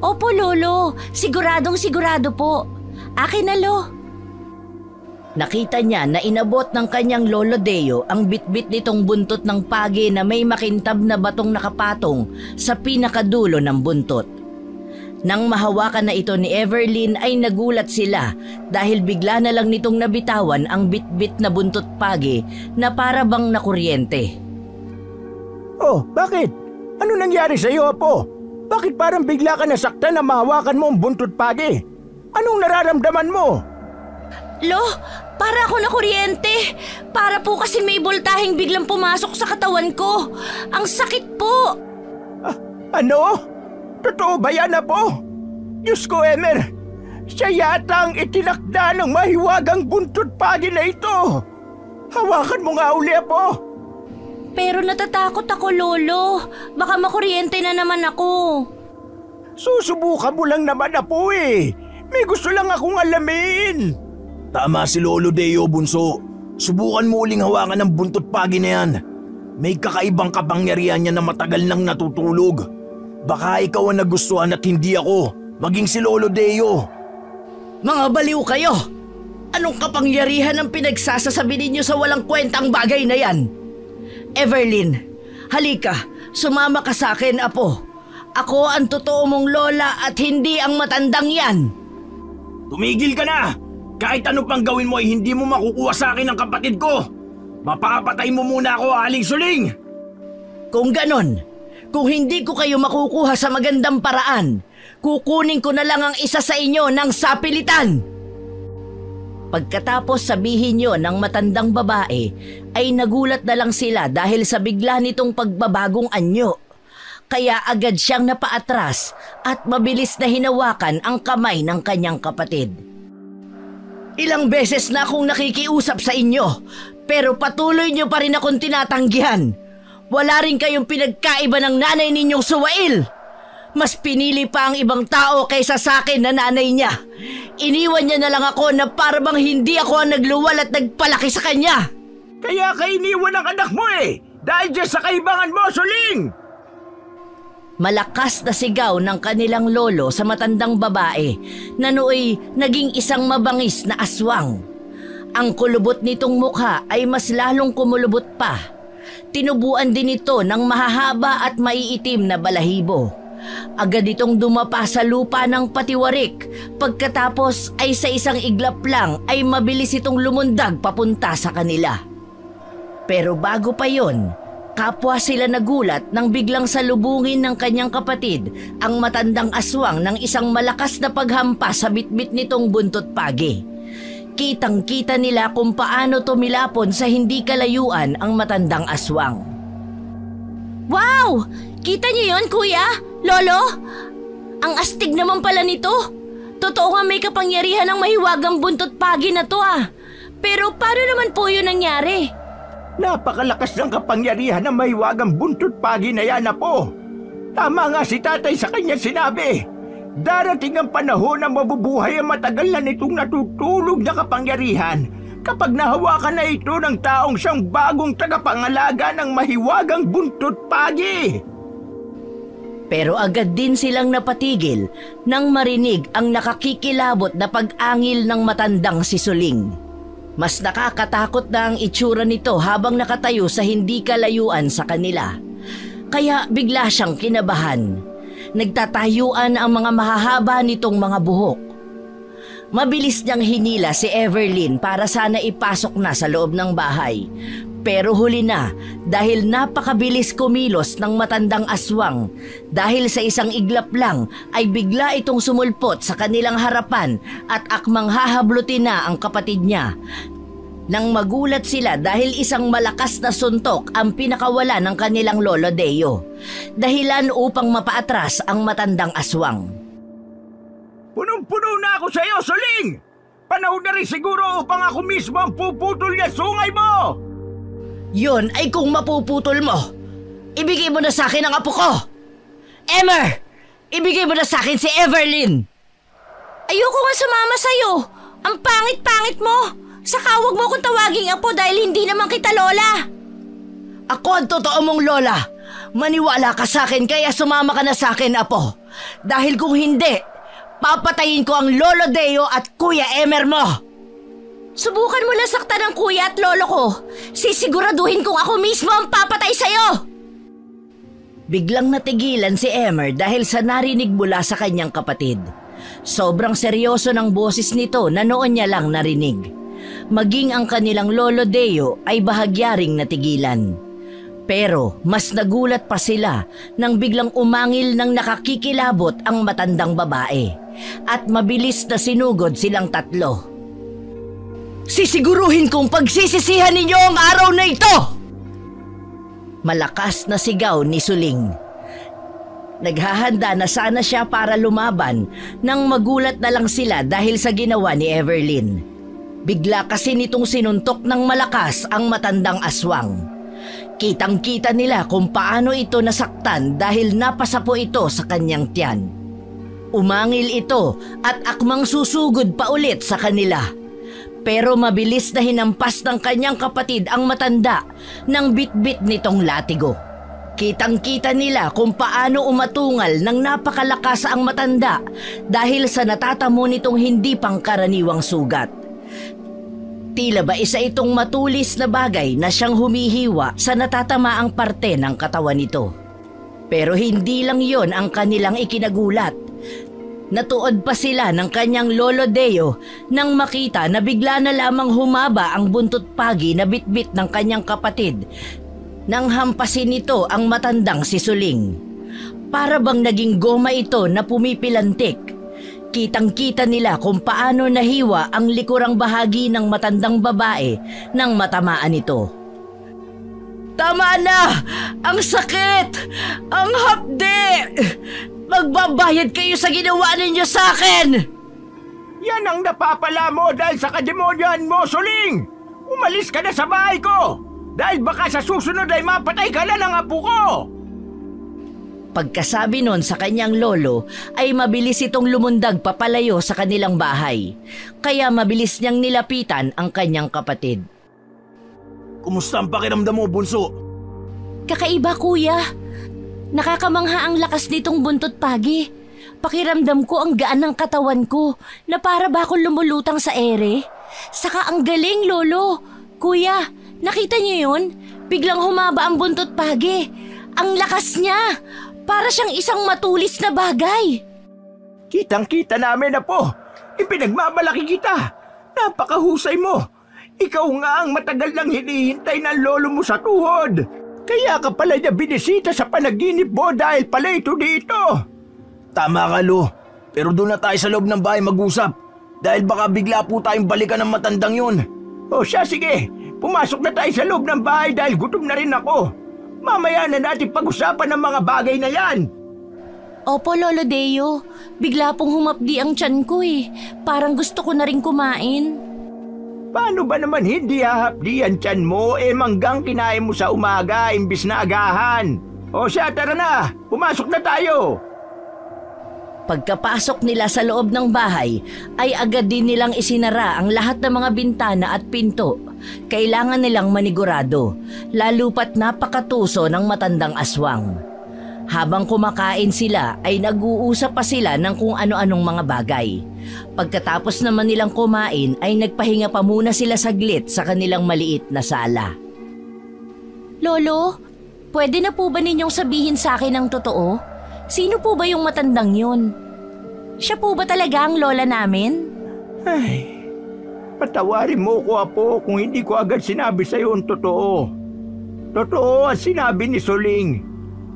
Opo, Lolo. Siguradong sigurado po. Akin na, Lo. Nakita niya na inabot ng kanyang lolo Deo ang bitbit nitong buntot ng pagi na may makintab na batong nakapatong sa pinakadulo ng buntot. Nang mahawakan na ito ni Everlyn ay nagulat sila dahil bigla na lang nitong nabitawan ang bitbit na buntot pagi na para bang nakuryente. Oh, bakit? Ano nangyari sa iyo, Apo? Bakit parang bigla ka nasaktan na mahawakan mo ang buntot pagi? Anong nararamdaman mo? Lo, para ako nakuryente. Para po kasi may boltaheng biglang pumasok sa katawan ko. Ang sakit po. Ano? Totoo ba yan, Apo? Diyos ko, Emer. Siya yata ang itinakda ng mahiwagang buntot pagi na ito. Hawakan mo nga uli, Apo. Pero natatakot ako, Lolo. Baka makuryente na naman ako. Susubukan mo lang naman, Apo eh. May gusto lang akong alamin. Tama si Lolo Deo, Bunso. Subukan mo uling hawakan ng buntot pagi na yan. May kakaibang kapangyarihan niya na matagal nang natutulog. Baka ikaw ang nagustuhan at hindi ako, maging si Lolo Deo. Mga baliw kayo! Anong kapangyarihan ang pinagsasasabi ninyo sa walang kwentang bagay na yan? Everlyn, halika, sumama ka sa akin, Apo. Ako ang totoo mong lola at hindi ang matandang yan. Tumigil ka na! Kahit ano pang gawin mo ay hindi mo makukuha sa akin ang kapatid ko. Mapapatay mo muna ako, Aling Suling! Kung ganon, kung hindi ko kayo makukuha sa magandang paraan, kukunin ko na lang ang isa sa inyo ng sapilitan. Pagkatapos sabihin yon ng matandang babae, ay nagulat na lang sila dahil sa bigla nitong pagbabagong anyo. Kaya agad siyang napaatras at mabilis na hinawakan ang kamay ng kanyang kapatid. Ilang beses na akong nakikiusap sa inyo, pero patuloy niyo pa rin akong tinatanggihan. Wala rin kayong pinagkaiba ng nanay ninyong suwail. Mas pinili pa ang ibang tao kaysa sa akin na nanay niya. Iniwan niya na lang ako na parang hindi ako ang nagluwal at nagpalaki sa kanya. Kaya ka iniwan ang anak mo eh, dahil dyan sa kaibangan mo, Suling! Malakas na sigaw ng kanilang lolo sa matandang babae na nooy naging isang mabangis na aswang. Ang kulubot nitong mukha ay mas lalong kumulubot pa. Tinubuan din ito ng mahahaba at maiitim na balahibo. Agad itong dumapa sa lupa ng patiwarik. Pagkatapos ay sa isang iglap lang ay mabilis itong lumundag papunta sa kanila. Pero bago pa yon, kapwa sila nagulat nang biglang salubungin ng kanyang kapatid ang matandang aswang ng isang malakas na paghampas sa bitbit nitong buntot pagi. Kitang-kita nila kung paano tumilapon sa hindi kalayuan ang matandang aswang. Wow! Kita niyo yon, Kuya? Lolo? Ang astig naman pala nito. Totoo nga may kapangyarihan ng mahiwagang buntot pagi na to ah. Pero paano naman po yun nangyari? Napakalakas ng kapangyarihan ng mahiwagang buntot pagi na yan, Apo. Tama nga si tatay sa kanya sinabi. Darating ang panahon na mabubuhay ang matagal na nitong natutulog na kapangyarihan kapag nahawakan na ito ng taong siyang bagong tagapangalaga ng mahiwagang buntot pagi. Pero agad din silang napatigil nang marinig ang nakakikilabot na pag-angil ng matandang si Suling. Mas nakakatakot na ang itsura nito habang nakatayo sa hindi kalayuan sa kanila. Kaya bigla siyang kinabahan. Nagtatayuan ang mga mahahaba nitong mga buhok. Mabilis niyang hinila si Everlyn para sana ipasok na sa loob ng bahay. Pero huli na dahil napakabilis kumilos ng matandang aswang. Dahil sa isang iglap lang ay bigla itong sumulpot sa kanilang harapan at akmang hahablutin na ang kapatid niya. Nang magulat sila dahil isang malakas na suntok ang pinakawala ng kanilang lolo Deo. Dahilan upang mapaatras ang matandang aswang. Punong-puno na ako sa iyo, Suling! Panahon na rin siguro upang ako mismo ang puputol niya sungay mo! Yun ay kung mapuputol mo. Ibigay mo na sa akin ang apo ko! Emer! Ibigay mo na sa akin si Everlyn! Ayoko nga sumama sa'yo. Ang pangit-pangit mo. Saka huwag mo kong tawaging apo dahil hindi naman kita lola. Ako ang totoo mong lola. Maniwala ka sa akin kaya sumama ka na sa akin, apo. Dahil kung hindi, papatayin ko ang lolo Deo at kuya Emer mo. Subukan mo lang saktan ng kuya at lolo ko. Sisiguraduhin kong ako mismo ang papatay sa'yo. Biglang natigilan si Emer dahil sa narinig mula sa kanyang kapatid. Sobrang seryoso ng boses nito na noon niya lang narinig. Maging ang kanilang lolo Deo ay bahagyaring natigilan. Pero mas nagulat pa sila nang biglang umangil ng nakakikilabot ang matandang babae. At mabilis na sinugod silang tatlo. Sisiguruhin kong pagsisisihan ninyo ang araw na ito! Malakas na sigaw ni Suling. Naghahanda na sana siya para lumaban nang magulat na lang sila dahil sa ginawa ni Everlyn. Bigla kasi nitong sinuntok ng malakas ang matandang aswang. Kitang-kita nila kung paano ito nasaktan dahil napasapo ito sa kanyang tiyan. Umangil ito at akmang susugod pa ulit sa kanila. Pero mabilis na hinampas ng kanyang kapatid ang matanda ng bitbit nitong latigo. Kitang-kita nila kung paano umatungal ng napakalakas ang matanda dahil sa natatamo nitong hindi pangkaraniwang sugat. Tila ba isa itong matulis na bagay na siyang humihiwa sa natatamaang parte ng katawan nito. Pero hindi lang yon ang kanilang ikinagulat. Natuod pa sila ng kanyang lolo Deo nang makita na bigla na lamang humaba ang buntot pagi na bitbit ng kanyang kapatid nang hampasin nito ang matandang si Suling. Para bang naging goma ito na pumipilantik. Kitang-kita nila kung paano nahiwa ang likurang bahagi ng matandang babae nang matamaan ito. Tama na! Ang sakit! Ang hapde! Magbabayad kayo sa ginawa ninyo sa akin! Yan ang napapala mo dahil sa kademonyan mo, Suling! Umalis ka na sa bahay ko! Dahil baka sa susunod ay mapatay ka na ng apo ko! Pagkasabi nun sa kanyang lolo ay mabilis itong lumundag papalayo sa kanilang bahay. Kaya mabilis niyang nilapitan ang kanyang kapatid. Kumusta ang pakiramdam mo, bunso? Kakaiba, kuya. Nakakamangha ang lakas nitong buntot pagi. Pakiramdam ko ang gaan ng katawan ko na para ba akong lumulutang sa ere. Saka ang galing, lolo. Kuya, nakita niyo yun? Biglang humaba ang buntot pagi. Ang lakas niya. Para siyang isang matulis na bagay. Kitang-kita namin na po. Ipinagmamalaki kita. Napakahusay mo. Ikaw nga ang matagal nang hinihintay ng lolo mo sa tuhod. Kaya ka pala niya binisita sa panaginip mo dahil pala ito dito. Tama ka, Lo. Pero doon na tayo sa loob ng bahay mag-usap. Dahil baka bigla po tayong balikan ng matandang yun. O siya, sige. Pumasok na tayo sa loob ng bahay dahil gutom na rin ako. Mamaya na natin pag-usapan ng mga bagay na yan. Opo, Lolo Deo. Bigla pong humapdi ang tiyan ko eh. Parang gusto ko na rin kumain. Paano ba naman hindi hahapdi ang tiyan mo manggang kinain mo sa umaga imbis na agahan? O siya, tara na! Pumasok na tayo! Pagkapasok nila sa loob ng bahay, ay agad din nilang isinara ang lahat ng mga bintana at pinto. Kailangan nilang manigurado, lalo pat napakatuso ng matandang aswang. Habang kumakain sila ay nag-uusap pa sila ng kung ano-anong mga bagay. Pagkatapos naman nilang kumain ay nagpahinga pa muna sila saglit sa kanilang maliit na sala. Lolo, pwede na po ba ninyong sabihin sa akin ang totoo? Sino po ba yung matandang yun? Siya po ba talaga ang lola namin? Ay, patawarin mo ko, Apo, kung hindi ko agad sinabi sa iyo ang totoo. Totoo ang sinabi ni Suling.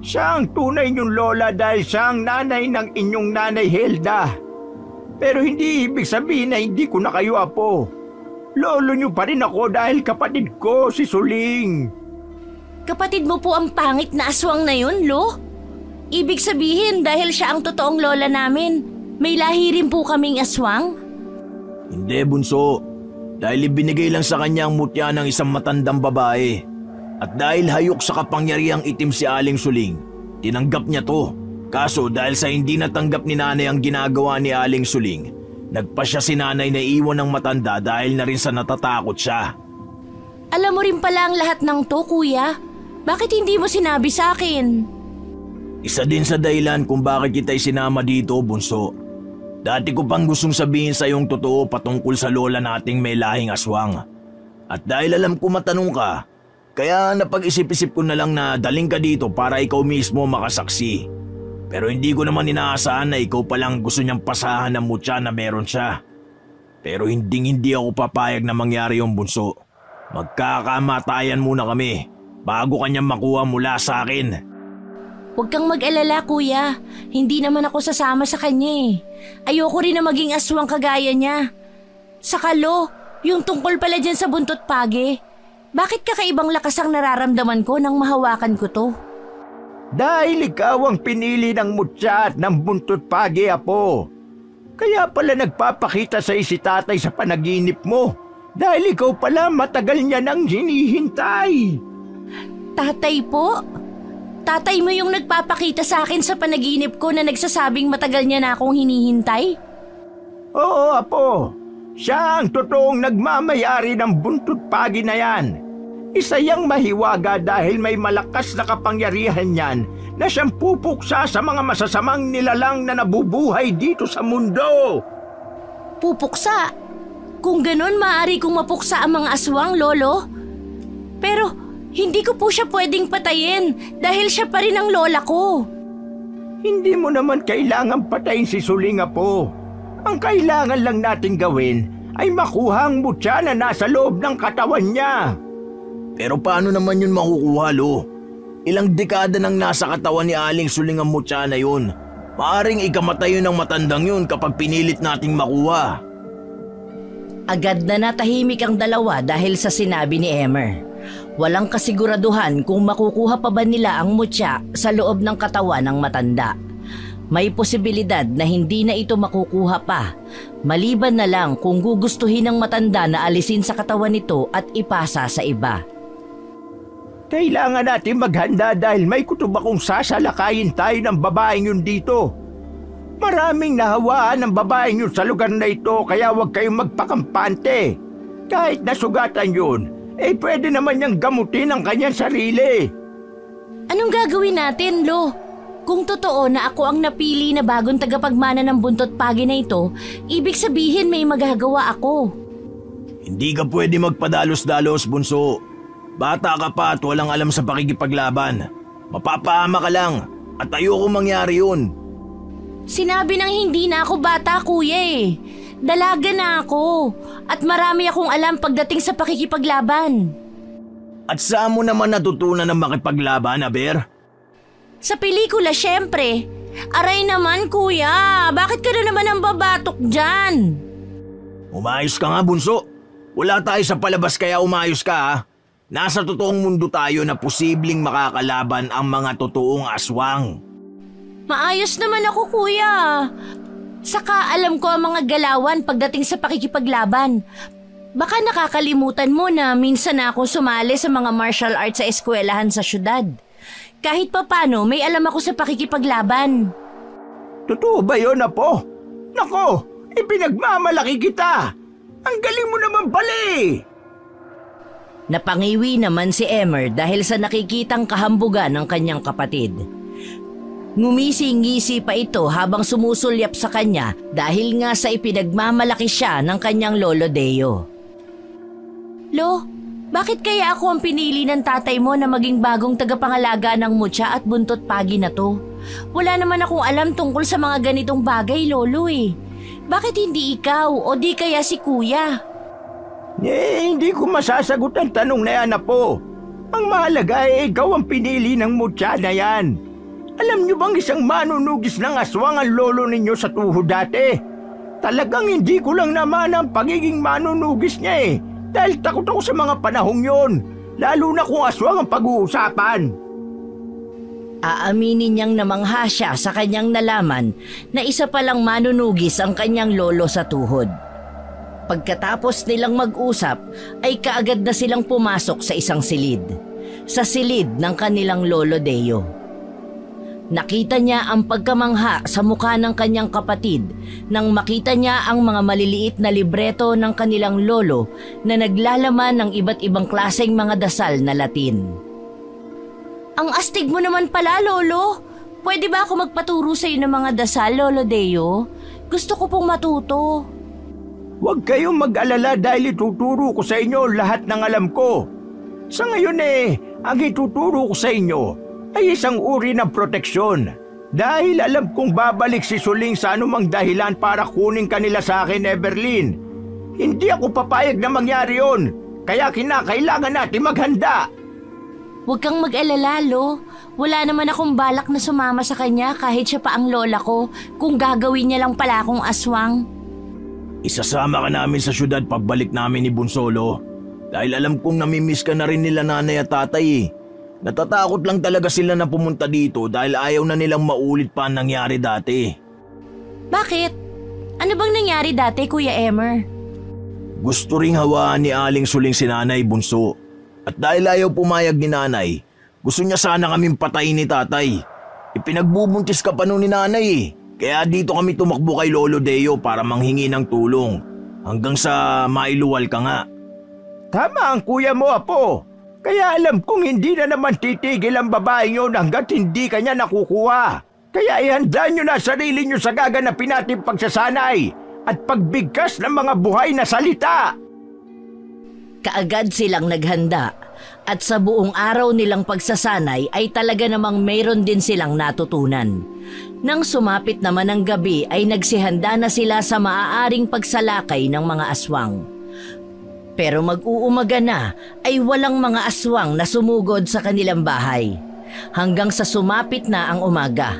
Siya ang tunay niyong lola dahil siya ang nanay ng inyong nanay Hilda. Pero hindi ibig sabihin na hindi ko na kayo, Apo. Lolo niyo pa rin ako dahil kapatid ko si Suling. Kapatid mo po ang pangit na aswang na yun, Lo? Ibig sabihin dahil siya ang totoong lola namin, may lahi rin po kaming aswang? Hindi, Bunso. Dahil ibinigay lang sa kanya ang mutya ng isang matandang babae. At dahil hayok sa kapangyarihang itim si Aling Suling, tinanggap niya to. Kaso dahil sa hindi natanggap ni nanay ang ginagawa ni Aling Suling, nagpa siya si nanay na iwan ng matanda dahil na rin sa natatakot siya. Alam mo rin pala ang lahat ng to, kuya. Bakit hindi mo sinabi sa akin? Isa din sa dahilan kung bakit kita'y sinama dito, Bunso. Dati ko pang gustong sabihin sa iyong totoo patungkol sa lola nating may lahing aswang. At dahil alam ko matanong ka, kaya napag-isip-isip ko na lang na daling ka dito para ikaw mismo makasaksi. Pero hindi ko naman inaasahan na ikaw palang gusto niyang pasahan ng mutya na meron siya. Pero hindi ako papayag na mangyari yung, Bunso. Magkakamatayan muna kami bago kanyang makuha mula sa akin. Huwag kang mag-alala, kuya. Hindi naman ako sasama sa kanya eh. Ayoko rin na maging aswang kagaya niya. Saka Lo, yung tungkol pala dyan sa buntot page, bakit kakaibang lakas ang nararamdaman ko nang mahawakan ko to? Dahil ikaw ang pinili ng mutya at ng buntot page, Apo. Kaya pala nagpapakita sa si tatay sa panaginip mo. Dahil ikaw pala matagal niya nang hinihintay. Tatay po? Tatay mo yung nagpapakita sa akin sa panaginip ko na nagsasabing matagal niya na akong hinihintay? Oo, Apo. Siya ang totoong nagmamayari ng buntot pagi na yan. Isa yang mahiwaga dahil may malakas na kapangyarihan yan na siyang pupuksa sa mga masasamang nilalang na nabubuhay dito sa mundo. Pupuksa? Kung ganun, maaari kong mapuksa ang mga aswang, Lolo. Pero hindi ko po siya pwedeng patayin dahil siya pa rin ang lola ko. Hindi mo naman kailangan patayin si Suling, Apo. Ang kailangan lang natin gawin ay makuha ang mutya na nasa loob ng katawan niya. Pero paano naman yun makukuha, Lo? Ilang dekada nang nasa katawan ni Aling Suling ang mutya na yun. Maaring ikamatay yun ng matandang yun kapag pinilit nating makuha. Agad na natahimik ang dalawa dahil sa sinabi ni Emer. Walang kasiguraduhan kung makukuha pa ba nila ang mutya sa loob ng katawan ng matanda. May posibilidad na hindi na ito makukuha pa, maliban na lang kung gugustuhin ng matanda na alisin sa katawan nito at ipasa sa iba. Kailangan natin maghanda dahil may kutob akong sasalakayin tayo ng babaeng yun dito. Maraming nahawaan ng babaeng yun sa lugar na ito kaya huwag kayong magpakampante. Kahit nasugatan yun, pwede naman niyang gamutin ang kanyang sarili. Anong gagawin natin, Lo? Kung totoo na ako ang napili na bagong tagapagmana ng buntot pagi na ito, ibig sabihin may magagawa ako. Hindi ka pwede magpadalos-dalos, Bunso. Bata ka pa at walang alam sa pakikipaglaban. Mapapahama ka lang at ayoko mangyari yun. Sinabi nang hindi na ako bata, kuya eh. Dalaga na ako at marami akong alam pagdating sa pakikipaglaban. At saan mo naman natutunan ng makipaglaban, Aber? Sa pelikula, syempre. Aray naman, kuya. Bakit ka na naman ang babatok dyan? Umayos ka nga, Bunso. Wala tayo sa palabas kaya umayos ka, ha? Nasa totoong mundo tayo na posibleng makakalaban ang mga totoong aswang. Maayos naman ako, kuya. Saka alam ko ang mga galawan pagdating sa pakikipaglaban. Baka nakakalimutan mo na minsan na ako sumali sa mga martial arts sa eskwelahan sa syudad. Kahit papano, may alam ako sa pakikipaglaban. Totoo ba yun, Apo? Nako, ipinagmamalaki kita. Ang galing mo naman pala eh. Napangiwi naman si Emer dahil sa nakikitang kahambugan ng kanyang kapatid. Ngumisi-ngisi pa ito habang sumusulyap sa kanya dahil nga sa ipinagmamalaki siya ng kanyang lolo Deo. Lo, bakit kaya ako ang pinili ng tatay mo na maging bagong tagapangalaga ng mutya at buntot pagi na to? Wala naman akong alam tungkol sa mga ganitong bagay, Lolo eh. Bakit hindi ikaw o di kaya si Kuya? Hindi ko masasagot ang tanong na yan, Apo. Ang mahalaga ay ikaw ang pinili ng mutya na yan. Alam niyo bang isang manunugis ng aswang ang lolo ninyo sa tuhod dati? Talagang hindi ko lang naman ang pagiging manunugis niya eh. Dahil takot ako sa mga panahong yon. Lalo na kung aswang ang pag-uusapan. Aaminin niyang namangha siya sa kanyang nalaman na isa palang manunugis ang kanyang lolo sa tuhod. Pagkatapos nilang mag-usap ay kaagad na silang pumasok sa isang silid. Sa silid ng kanilang lolo Deo. Nakita niya ang pagkamangha sa mukha ng kanyang kapatid nang makita niya ang mga maliliit na libreto ng kanilang lolo na naglalaman ng iba't ibang klaseng mga dasal na Latin. Ang astig mo naman pala, Lolo. Pwede ba ako magpaturo sa iyo ng mga dasal, Lolo Deo? Gusto ko pong matuto. Huwag kayong mag-alala dahil ituturo ko sa inyo lahat ng alam ko. Sa ngayon ang ituturo ko sa inyo ay isang uri ng proteksyon. Dahil alam kong babalik si Suling sa anumang dahilan para kunin kanila sa akin, Everlyn. Hindi ako papayag na mangyari yon. Kaya kinakailangan natin maghanda. Huwag kang mag-alala, Lo. Wala naman akong balak na sumama sa kanya kahit siya pa ang lola ko kung gagawin niya lang pala akong aswang. Isasama ka namin sa syudad pagbalik namin ni Bunsolo. Dahil alam kong namimiss ka na rin nila nanay at tatay eh. Natatakot lang talaga sila na pumunta dito dahil ayaw na nilang maulit pa ang nangyari dati. Bakit? Ano bang nangyari dati, Kuya Emer? Gusto ring hawaan ni Aling Suling si Nanay Bunso. At dahil ayaw pumayag ni Nanay, gusto niya sana kaming patayin ni Tatay. Ipinagbubuntis ka pa nun ni Nanay eh. Kaya dito kami tumakbo kay Lolo Deo para manghingi ng tulong. Hanggang sa mailuwal ka nga. Tama ang kuya mo, Apo. Kaya alam kong hindi na naman titigil ang babaeng yun hanggat hindi kanya nakukuha. Kaya ihanda nyo na sarili nyo sa gaganapin natin pagsasanay at pagbigkas ng mga buhay na salita. Kaagad silang naghanda at sa buong araw nilang pagsasanay ay talaga namang mayroon din silang natutunan. Nang sumapit naman ang gabi ay nagsihanda na sila sa maaaring pagsalakay ng mga aswang. Pero mag-uumaga na ay walang mga aswang na sumugod sa kanilang bahay. Hanggang sa sumapit na ang umaga.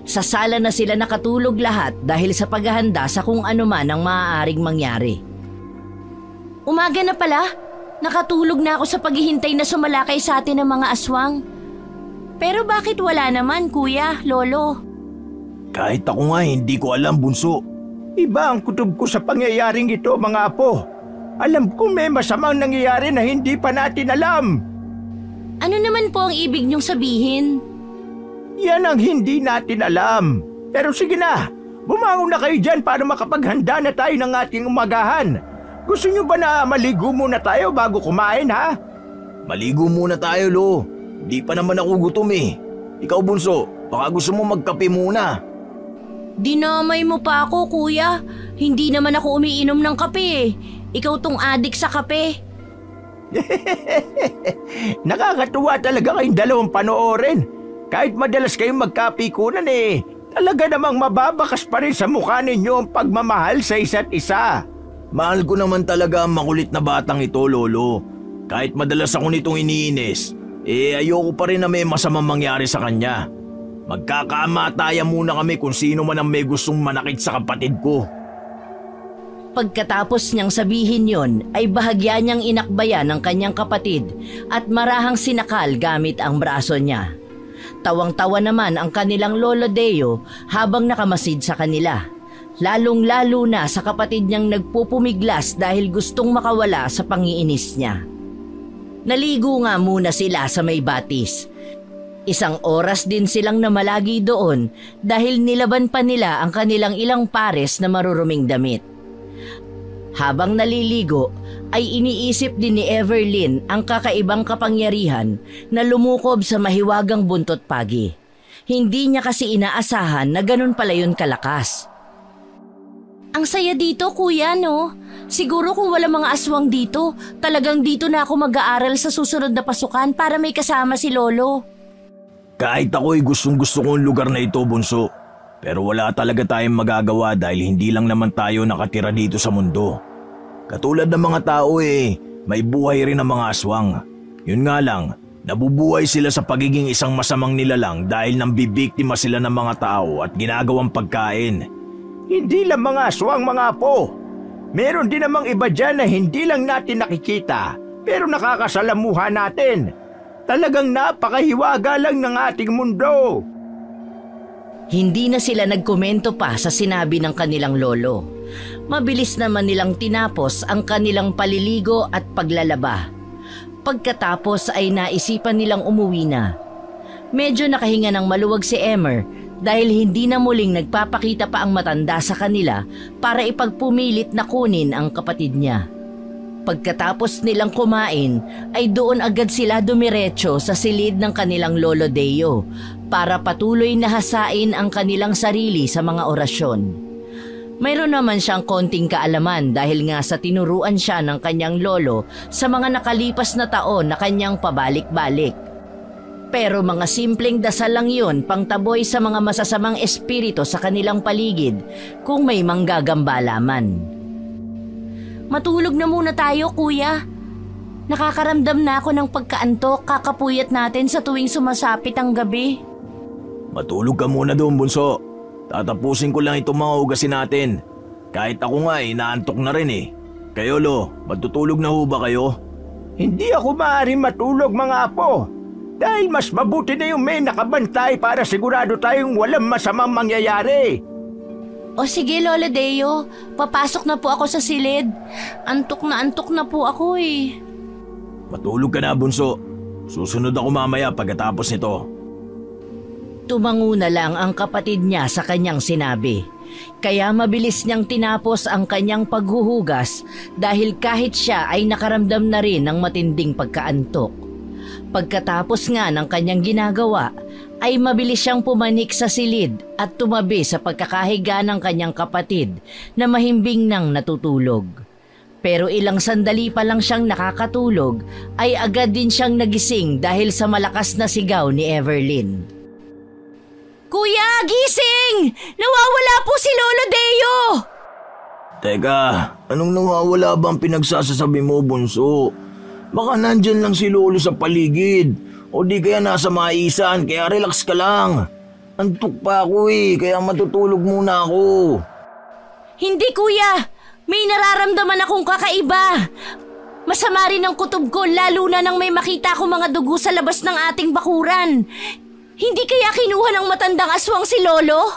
Sa sala na sila nakatulog lahat dahil sa paghahanda sa kung ano man ang maaaring mangyari. Umaga na pala. Nakatulog na ako sa paghihintay na sumalakay sa atin ng mga aswang. Pero bakit wala naman, Kuya, Lolo? Kahit ako nga hindi ko alam, Bunso. Iba ang kutob ko sa pangyayaring ito, mga apo. Alam ko may masamang nangyayari na hindi pa natin alam. Ano naman po ang ibig niyong sabihin? Yan ang hindi natin alam. Pero sige na, bumangon na kayo dyan para makapaghanda na tayo ng ating umagahan. Gusto niyo ba na maligo muna tayo bago kumain, ha? Maligo muna tayo, Lo. Di pa naman ako gutom eh. Ikaw, Bunso, baka gusto mo magkape muna. Dinamay mo pa ako, Kuya. Hindi naman ako umiinom ng kape eh. Ikaw tong adik sa kape. Nakakatuwa talaga kayong dalawang panoorin. Kahit madalas kayong magkapikunan eh, talaga namang mababakas pa rin sa mukha ninyo ang pagmamahal sa isa't isa. Mahal ko naman talaga ang makulit na batang ito, Lolo. Kahit madalas ako nitong iniinis, ayoko pa rin na may masamang mangyari sa kanya. Magkakamataya muna kami kung sino man ang may gustong manakit sa kapatid ko. Pagkatapos niyang sabihin yon ay bahagya niyang inakbayan ng kanyang kapatid at marahang sinakal gamit ang braso niya. Tawang-tawa naman ang kanilang Lolo Deo habang nakamasid sa kanila. lalong-lalo na sa kapatid niyang nagpupumiglas dahil gustong makawala sa pangiinis niya. Naligo nga muna sila sa may batis. Isang oras din silang namalagi doon dahil nilaban pa nila ang kanilang ilang pares na maruruming damit. Habang naliligo ay iniisip din ni Everlyn ang kakaibang kapangyarihan na lumukob sa mahiwagang buntot pagi. Hindi niya kasi inaasahan na ganun pala yun kalakas. Ang saya dito, kuya, no? Siguro kung wala mga aswang dito, talagang dito na ako mag-aaral sa susunod na pasukan para may kasama si Lolo. Kahit ako'y gustong-gusto kong lugar na ito, Bunso. Pero wala talaga tayong magagawa dahil hindi lang naman tayo nakatira dito sa mundo. Katulad ng mga tao may buhay rin ang mga aswang. Yun nga lang, nabubuhay sila sa pagiging isang masamang nilalang dahil nambibiktima sila ng mga tao at ginagawang pagkain. Hindi lang mga aswang, mga apo. Meron din namang iba dyan na hindi lang natin nakikita pero nakakasalamuha natin. Talagang napakahiwaga lang ng ating mundo. Hindi na sila nagkomento pa sa sinabi ng kanilang lolo. Mabilis naman nilang tinapos ang kanilang paliligo at paglalaba. Pagkatapos ay naisipan nilang umuwi na. Medyo nakahinga ng maluwag si Emer dahil hindi na muling nagpapakita pa ang matanda sa kanila para ipagpumilit na kunin ang kapatid niya. Pagkatapos nilang kumain ay doon agad sila dumiretso sa silid ng kanilang lolo Deo para patuloy na hasain ang kanilang sarili sa mga orasyon. Mayroon naman siyang konting kaalaman dahil nga sa tinuruan siya ng kanyang lolo sa mga nakalipas na taon na kanyang pabalik-balik. Pero mga simpleng dasal lang yun pangtaboy sa mga masasamang espiritu sa kanilang paligid kung may manggagambala man. Matulog na muna tayo, kuya. Nakakaramdam na ako ng pagkaantok kakapuyat natin sa tuwing sumasapit ang gabi. Matulog ka muna doon, Bunso. Tatapusin ko lang itong mga hugasin natin. Kahit ako nga naantok na rin Kayo, Lo, matutulog na ho ba kayo? Hindi ako maaaring matulog, mga apo. Dahil mas mabuti na yung may nakabantay para sigurado tayong walang masamang mangyayari. O sige, Lolo Deo, papasok na po ako sa silid. Antok na po ako Matulog ka na, Bunso. Susunod ako mamaya pagkatapos nito. Tumango na lang ang kapatid niya sa kanyang sinabi. Kaya mabilis niyang tinapos ang kanyang paghuhugas dahil kahit siya ay nakaramdam na rin ng matinding pagkaantok. Pagkatapos nga ng kanyang ginagawa, ay mabilis siyang pumanik sa silid at tumabi sa pagkakahiga ng kanyang kapatid na mahimbing nang natutulog. Pero ilang sandali pa lang siyang nakakatulog ay agad din siyang nagising dahil sa malakas na sigaw ni Everlyn. Kuya, gising! Nawawala po si Lolo Deo! Teka, anong nawawala bang pinagsasasabi mo, Bunso? Baka nandyan lang si Lolo sa paligid o di kaya nasa maisan kaya relax ka lang. Antok pa ako kaya matutulog muna ako. Hindi, kuya! May nararamdaman akong kakaiba. Masama rin ang kutob ko lalo na nang may makita ko mga dugo sa labas ng ating bakuran. Hindi kaya kinuha ng matandang aswang si Lolo?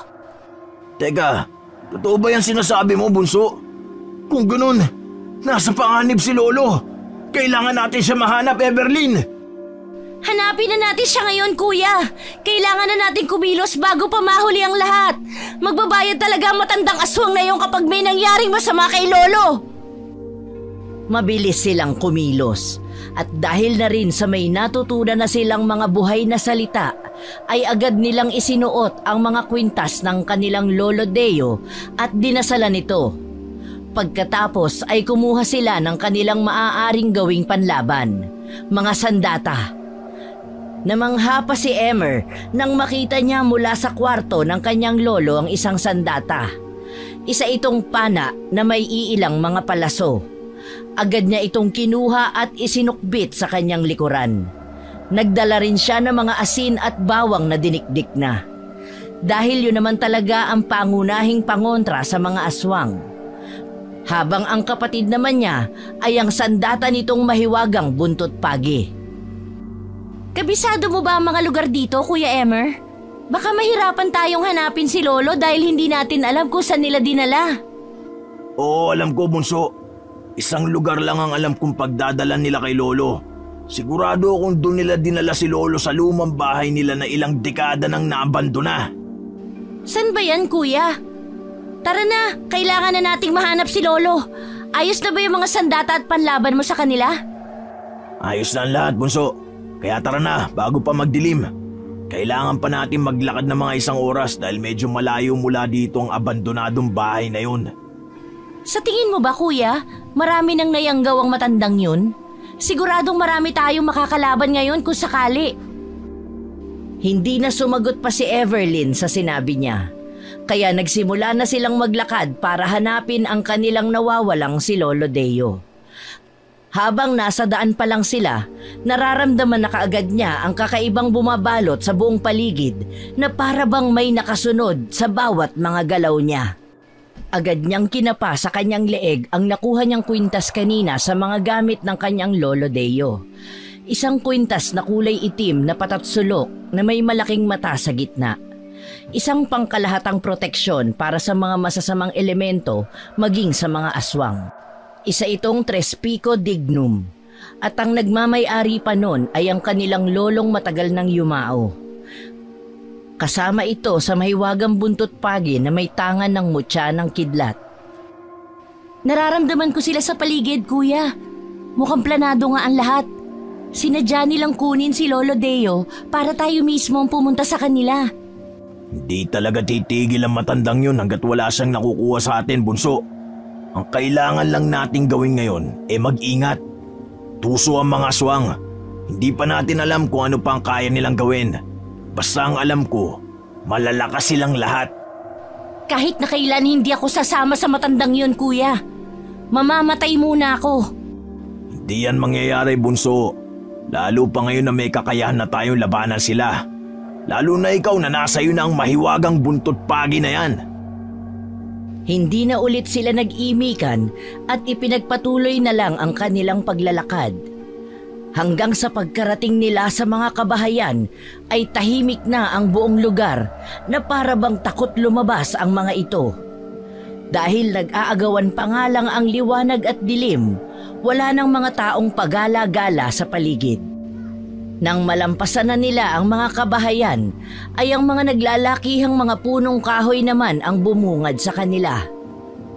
Teka, totoo ba yan sinasabi mo, Bunso? Kung ganun, nasa panganib si Lolo. Kailangan natin siya mahanap, Everlyn. Hanapin na natin siya ngayon, kuya. Kailangan na natin kumilos bago pa mahuli ang lahat. Magbabayad talaga ang matandang aswang na yun kapag may nangyaring masama kay Lolo. Mabilis silang kumilos. At dahil na rin sa may natutunan na silang mga buhay na salita, ay agad nilang isinuot ang mga kwintas ng kanilang Lolo Deo at dinasalan ito. Pagkatapos ay kumuha sila ng kanilang maaaring gawing panlaban, mga sandata. Namangha pa si Emer nang makita niya mula sa kwarto ng kanyang lolo ang isang sandata. Isa itong pana na may iilang mga palaso. Agad niya itong kinuha at isinukbit sa kanyang likuran. Nagdala rin siya ng mga asin at bawang na dinikdik na. Dahil yun naman talaga ang pangunahing pangontra sa mga aswang. Habang ang kapatid naman niya ay ang sandata nitong mahiwagang buntot pagi. Kabisado mo ba ang mga lugar dito, Kuya Emer? Baka mahirapan tayong hanapin si Lolo dahil hindi natin alam kung saan nila dinala. Oo, alam ko, Bunso. Isang lugar lang ang alam kong pagdadala nila kay Lolo. Sigurado akong doon nila dinala si Lolo sa lumang bahay nila na ilang dekada nang naabandona. San ba yan, Kuya? Tara na, kailangan na nating mahanap si Lolo. Ayos na ba yung mga sandata at panlaban mo sa kanila? Ayos na ang lahat, Bunso. Kaya tara na, bago pa magdilim. Kailangan pa natin maglakad ng mga 1 oras dahil medyo malayo mula dito ang abandonadong bahay na yun. Sa tingin mo ba, Kuya, marami nang nayanggaw ang matandang yun? Siguradong marami tayong makakalaban ngayon kung sakali. Hindi na sumagot pa si Everlyn sa sinabi niya. Kaya nagsimula na silang maglakad para hanapin ang kanilang nawawalang si Lolo Deo. Habang nasa daan pa lang sila, nararamdaman na kaagad niya ang kakaibang bumabalot sa buong paligid na para bang may nakasunod sa bawat mga galaw niya. Agad niyang kinapa sa kanyang leeg ang nakuha niyang kwintas kanina sa mga gamit ng kanyang Lolo Deo. Isang kwintas na kulay itim na patatsulok na may malaking mata sa gitna. Isang pangkalahatang proteksyon para sa mga masasamang elemento maging sa mga aswang. Isa itong Tres Pico Dignum at ang nagmamay-ari pa nun ay ang kanilang lolong matagal ng yumao. Kasama ito sa mahiwagang buntot pagi na may tangan ng mutya ng kidlat. Nararamdaman ko sila sa paligid, Kuya. Mukhang planado nga ang lahat. Sinadya nilang kunin si Lolo Deo para tayo mismo ang pumunta sa kanila. Hindi talaga titigil ang matandang yun hanggat wala siyang nakukuha sa atin, Bunso. Ang kailangan lang nating gawin ngayon ay mag-ingat. Tuso ang mga aswang. Hindi pa natin alam kung ano pa ang kaya nilang gawin. Basta ang alam ko, malalakas silang lahat. Kahit na kailan hindi ako sasama sa matandang yun, Kuya. Mamamatay muna ako. Hindi yan mangyayari, Bunso. Lalo pa ngayon na may kakayahan na tayong labanan sila. Lalo na ikaw na nasa iyo na ang mahiwagang buntot pagi na yan. Hindi na ulit sila nag-imikan at ipinagpatuloy na lang ang kanilang paglalakad. Hanggang sa pagkarating nila sa mga kabahayan ay tahimik na ang buong lugar na para bang takot lumabas ang mga ito. Dahil nag-aagawan pa nga lang ang liwanag at dilim, wala nang mga taong pagala-gala sa paligid. Nang malampasan na nila ang mga kabahayan, ay ang mga naglalakihang mga punong kahoy naman ang bumungad sa kanila.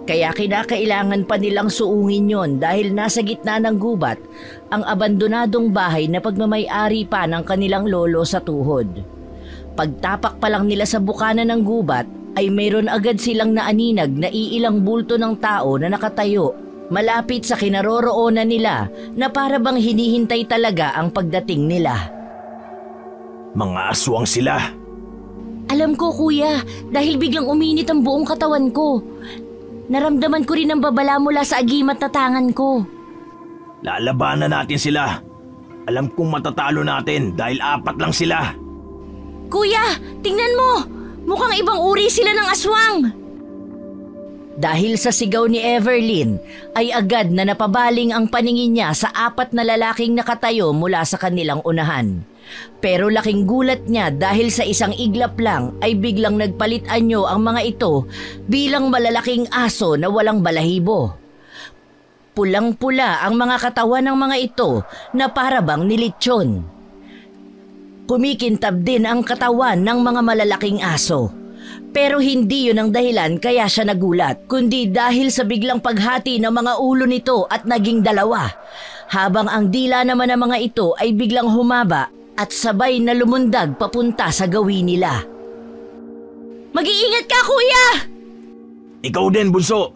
Kaya kinakailangan pa nilang suungin yon dahil nasa gitna ng gubat ang abandonadong bahay na pagmamay-ari pa ng kanilang lolo sa tuhod. Pagtapak pa lang nila sa bukana ng gubat ay mayroon agad silang naaninag na iilang bulto ng tao na nakatayo malapit sa kinaroroonan nila na para bang hinihintay talaga ang pagdating nila. Mga aswang sila. Alam ko, Kuya, dahil biglang uminit ang buong katawan ko. Naramdaman ko rin ang babala mula sa agimat na tangan ko. Lalabanan natin sila. Alam kong matatalo natin dahil 4 lang sila. Kuya, tingnan mo! Mukhang ibang uri sila ng aswang! Dahil sa sigaw ni Everlyn, ay agad na napabaling ang paningin niya sa 4 na lalaking nakatayo mula sa kanilang unahan. Pero laking gulat niya dahil sa isang iglap lang ay biglang nagpalit anyo ang mga ito bilang malalaking aso na walang balahibo. Pulang-pula ang mga katawan ng mga ito na para bang nilitsyon. Kumikintab din ang katawan ng mga malalaking aso. Pero hindi yun ang dahilan kaya siya nagulat, kundi dahil sa biglang paghati ng mga ulo nito at naging 2, habang ang dila naman ng mga ito ay biglang humaba at sabay na lumundag papunta sa gawin nila. Mag-iingat ka, Kuya! Ikaw din, Bunso.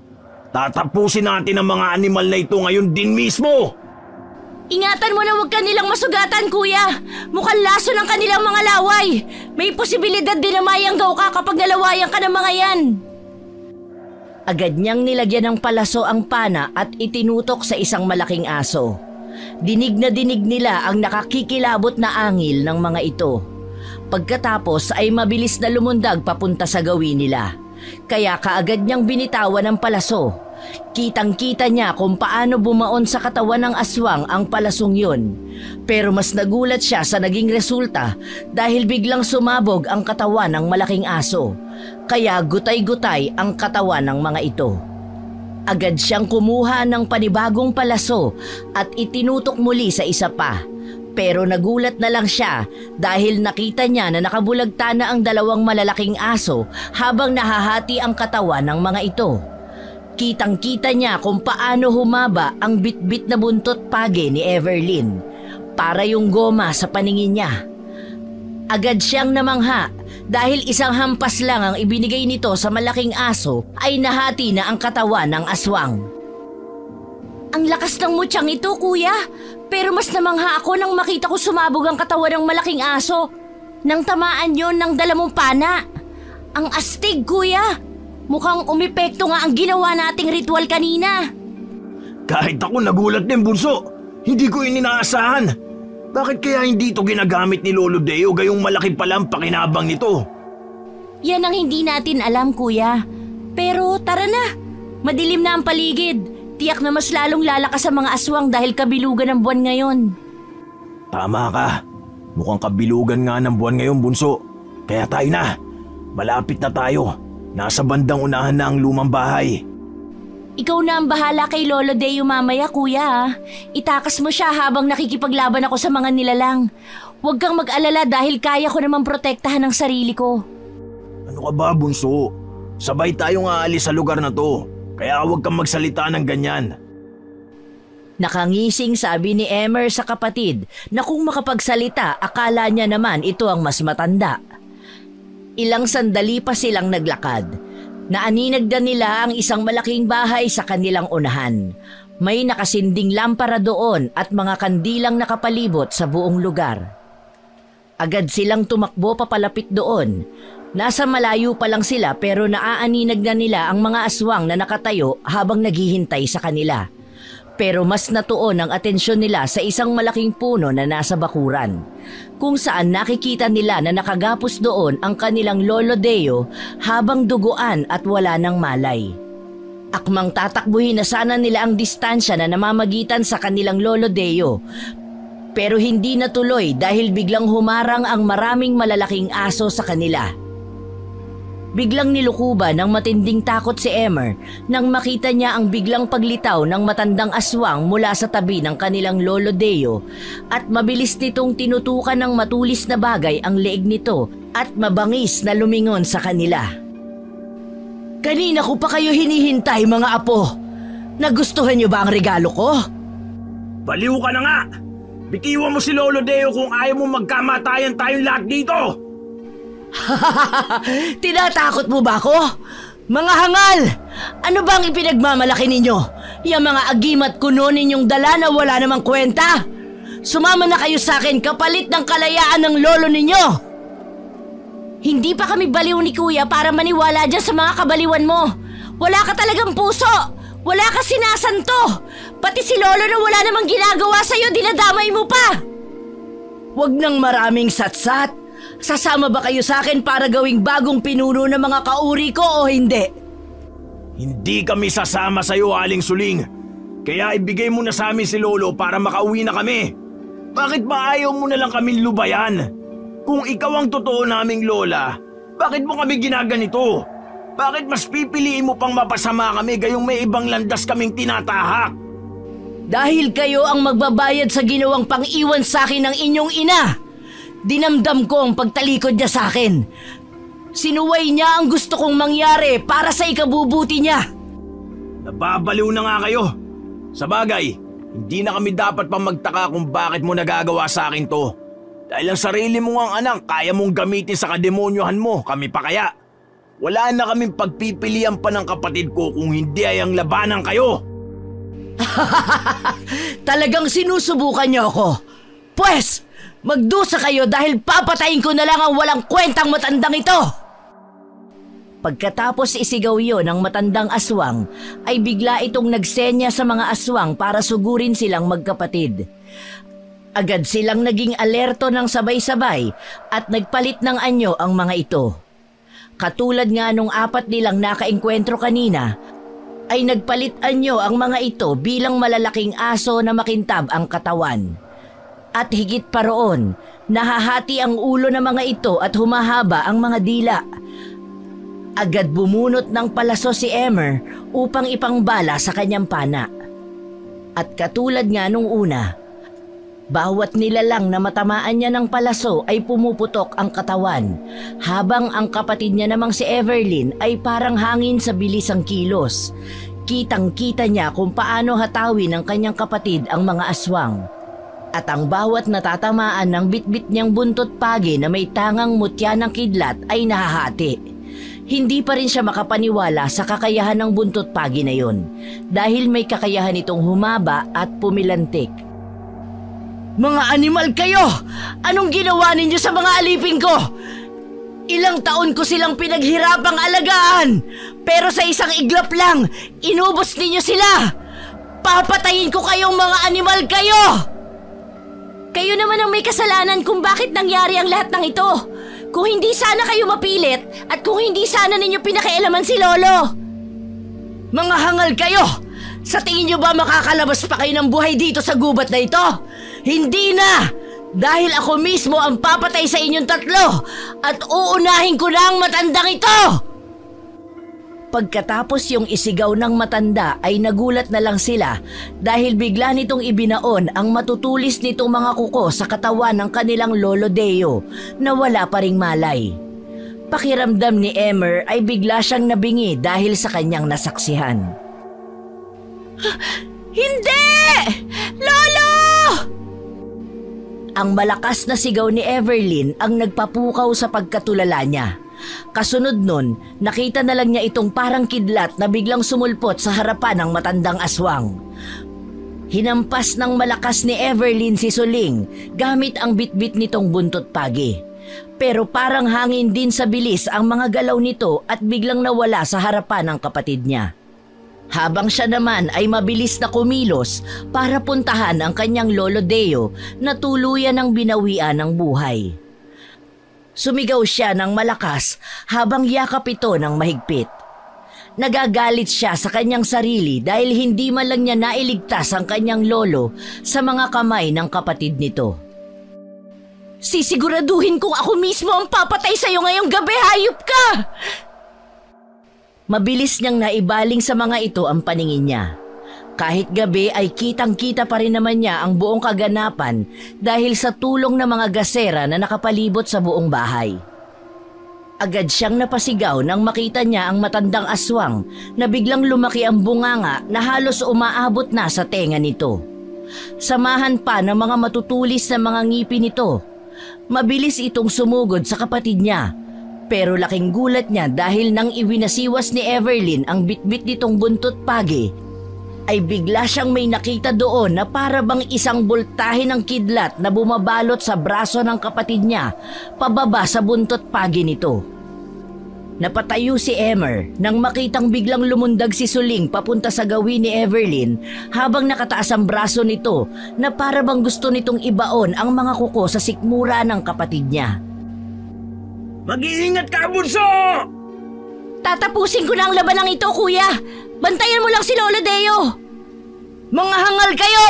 Tatapusin natin ang mga animal na ito ngayon din mismo. Ingatan mo na huwag kanilang masugatan, Kuya. Mukhang laso ng kanilang mga laway. May posibilidad din na mayanggaw ka kapag nalawayan ka ng mga yan. Agad niyang nilagyan ng palaso ang pana at itinutok sa isang malaking aso. Dinig na dinig nila ang nakakikilabot na angil ng mga ito. Pagkatapos ay mabilis na lumundag papunta sa gawin nila. Kaya kaagad niyang binitawan ang palaso Kitang-kita niya kung paano bumaon sa katawan ng aswang ang palasong yun. Pero mas nagulat siya sa naging resulta dahil biglang sumabog ang katawan ng malaking aso. Kaya gutay-gutay ang katawan ng mga ito. Agad siyang kumuha ng panibagong palaso at itinutok muli sa isa pa. Pero nagulat na lang siya dahil nakita niya na nakabulagta na ang dalawang malalaking aso habang nahahati ang katawan ng mga ito. Kitang-kita niya kung paano humaba ang bitbit na buntot page ni Everlyn, para yung goma sa paningin niya. Agad siyang namangha dahil isang hampas lang ang ibinigay nito sa malaking aso ay nahati na ang katawan ng aswang. Ang lakas ng mutyang ito, kuya. Pero mas namangha ako nang makita ko sumabog ang katawan ng malaking aso. Nang tamaan yon ng dalamong pana. Ang astig, kuya. Mukhang umepekto nga ang ginawa nating ritual kanina. Kahit ako nagulat din, Bunso. Hindi ko inaasahan. Bakit kaya hindi ito ginagamit ni Lolo Deo gayong malaki palang pakinabang nito? Yan ang hindi natin alam, kuya. Pero tara na. Madilim na ang paligid. Tiyak na mas lalong lalakas ang mga aswang dahil kabilugan ng buwan ngayon. Tama ka. Mukhang kabilugan nga ng buwan ngayon, Bunso. Kaya tayo na. Malapit na tayo. Nasa bandang unahan na ang lumang bahay. Ikaw na ang bahala kay Lolo Deo mamaya, kuya. Itakas mo siya habang nakikipaglaban ako sa mga nilalang. Huwag kang mag-alala dahil kaya ko naman protektahan ang sarili ko. Ano ka ba, Bunso? Sabay tayong aalis sa lugar na to. Kaya huwag kang magsalita ng ganyan. Nakangising sabi ni Emer sa kapatid na kung makapagsalita akala niya naman ito ang mas matanda. Ilang sandali pa silang naglakad. Naaninagdan nila ang isang malaking bahay sa kanilang unahan. May nakasinding lampara doon at mga kandilang nakapalibot sa buong lugar. Agad silang tumakbo papalapit doon. Nasa malayo pa lang sila pero naaaninag na nila ang mga aswang na nakatayo habang naghihintay sa kanila. Pero mas natuon ang atensyon nila sa isang malaking puno na nasa bakuran, kung saan nakikita nila na nakagapos doon ang kanilang Lolo Deo habang duguan at wala ng malay. Akmang tatakbuhin na sana nila ang distansya na namamagitan sa kanilang Lolo Deo, pero hindi natuloy dahil biglang humarang ang maraming malalaking aso sa kanila. Biglang nilukuban ng matinding takot si Emer nang makita niya ang biglang paglitaw ng matandang aswang mula sa tabi ng kanilang Lolo Deo at mabilis nitong tinutukan ng matulis na bagay ang leeg nito at mabangis na lumingon sa kanila. Kanina ko pa kayo hinihintay, mga apo. Nagustuhan niyo ba ang regalo ko? Baliw ka na nga! Bitiwan mo si Lolo Deo kung ayaw mo magkamatayan tayong lahat dito! Tinatakot mo ba ako? Mga hangal! Ano bang ipinagmamalaki ninyo? Yung mga agimat kuno ninyong dala na wala namang kwenta? Sumama na kayo sa akin kapalit ng kalayaan ng lolo ninyo! Hindi pa kami baliw ni kuya para maniwala dyan sa mga kabaliwan mo. Wala ka talagang puso! Wala ka sinasanto! Pati si lolo na wala namang ginagawa sa'yo, dinadamay mo pa! Huwag nang maraming satsat. Sasama ba kayo sa akin para gawing bagong pinuno ng mga kauri ko o hindi? Hindi kami sasama sa'yo, Aling Suling. Kaya ibigay mo na sa amin si Lolo para makauwi na kami. Bakit ba ayaw mo na lang kaming lubayan? Kung ikaw ang totoo naming lola, bakit mo kami ginaganito? Bakit mas pipiliin mo pang mapasama kami gayong may ibang landas kaming tinatahak? Dahil kayo ang magbabayad sa ginawang pang-iwan sa akin ng inyong ina. Dinamdam ko ang pagtalikod niya sa akin. Sinuway niya ang gusto kong mangyari para sa ikabubuti niya. Nababaliw na nga kayo. Sa bagay, hindi na kami dapat pang magtaka kung bakit mo nagagawa sa akin to. Dahil ang sarili mo ang anak, kaya mong gamitin sa kademonyohan mo, kami pa kaya. Wala na kaming pagpipilian pa ng kapatid ko kung hindi ay ang labanan kayo. Talagang sinusubukan niyo ako. Pwes, magdusa kayo dahil papatayin ko na lang ang walang kwentang matandang ito! Pagkatapos isigaw yon ng matandang aswang, ay bigla itong nagsenya sa mga aswang para sugurin silang magkapatid. Agad silang naging alerto ng sabay-sabay at nagpalit ng anyo ang mga ito. Katulad nga nung 4 nilang nakaengkwentro kanina, ay nagpalit anyo ang mga ito bilang malalaking aso na makintab ang katawan. At higit pa roon, nahahati ang ulo ng mga ito at humahaba ang mga dila. Agad bumunot ng palaso si Emmer upang ipangbala sa kanyang pana. At katulad nga nung una, bawat nilalang na matamaan niya ng palaso ay pumuputok ang katawan, habang ang kapatid niya namang si Everlyn ay parang hangin sa bilis ang kilos. Kitang-kita niya kung paano hatawin ng kanyang kapatid ang mga aswang. At ang bawat natatamaan ng bitbit niyang buntot pagi na may tangang mutya ng kidlat ay nahahati. Hindi pa rin siya makapaniwala sa kakayahan ng buntot pagi na yun, dahil may kakayahan itong humaba at pumilantik. Mga animal kayo! Anong ginawa ninyo sa mga alipin ko? Ilang taon ko silang pinaghirapang alagaan, pero sa isang iglap lang, inubos ninyo sila! Papatayin ko kayong mga animal kayo! Kayo naman ang may kasalanan kung bakit nangyari ang lahat ng ito. Kung hindi sana kayo mapilit at kung hindi sana ninyo pinakialaman si Lolo. Mga hangal kayo! Sa tingin nyo ba makakalabas pa kayo ng buhay dito sa gubat na ito? Hindi na! Dahil ako mismo ang papatay sa inyong tatlo at uunahin ko na ang matandang ito! Pagkatapos yung isigaw ng matanda ay nagulat na lang sila dahil bigla nitong ibinaon ang matutulis nitong mga kuko sa katawan ng kanilang Lolo Deo na wala pa ring malay. Pakiramdam ni Emmer ay bigla siyang nabingi dahil sa kanyang nasaksihan. Hindi! Lolo! Ang malakas na sigaw ni Everlyn ang nagpapukaw sa pagkatulala niya. Kasunod nun, nakita na lang niya itong parang kidlat na biglang sumulpot sa harapan ng matandang aswang. Hinampas ng malakas ni Everlyn si Suling gamit ang bitbit nitong buntot pagi. Pero parang hangin din sa bilis ang mga galaw nito at biglang nawala sa harapan ng kapatid niya. Habang siya naman ay mabilis na kumilos para puntahan ang kanyang Lolo Deo na tuluyan ng binawian ng buhay. Sumigaw siya ng malakas habang yakap ito ng mahigpit. Nagagalit siya sa kanyang sarili dahil hindi man lang niya nailigtas ang kanyang lolo sa mga kamay ng kapatid nito. Sisiguraduhin kong ako mismo ang papatay sa'yo ngayong gabi, hayop ka! Mabilis niyang naibaling sa mga ito ang paningin niya. Kahit gabi ay kitang-kita pa rin naman niya ang buong kaganapan dahil sa tulong ng mga gasera na nakapalibot sa buong bahay. Agad siyang napasigaw nang makita niya ang matandang aswang na biglang lumaki ang bunganga na halos umaabot na sa tenga nito. Samahan pa ng mga matutulis na mga ngipin nito. Mabilis itong sumugod sa kapatid niya. Pero laking gulat niya dahil nang iwinasiwas ni Everlyn ang bitbit nitong buntot pagi, ay bigla siyang may nakita doon na para bang isang bultahe ng kidlat na bumabalot sa braso ng kapatid niya pababa sa buntot pagi nito. Napatayo si Emmer nang makitang biglang lumundag si Suling papunta sa gawin ni Everlyn habang nakataas ang braso nito na para bang gusto nitong ibaon ang mga kuko sa sikmura ng kapatid niya. Mag-iingat ka, bunso! Tatapusin ko na ang labanang ito, kuya. Bantayan mo lang si Lolo Deo. Mga hangal kayo!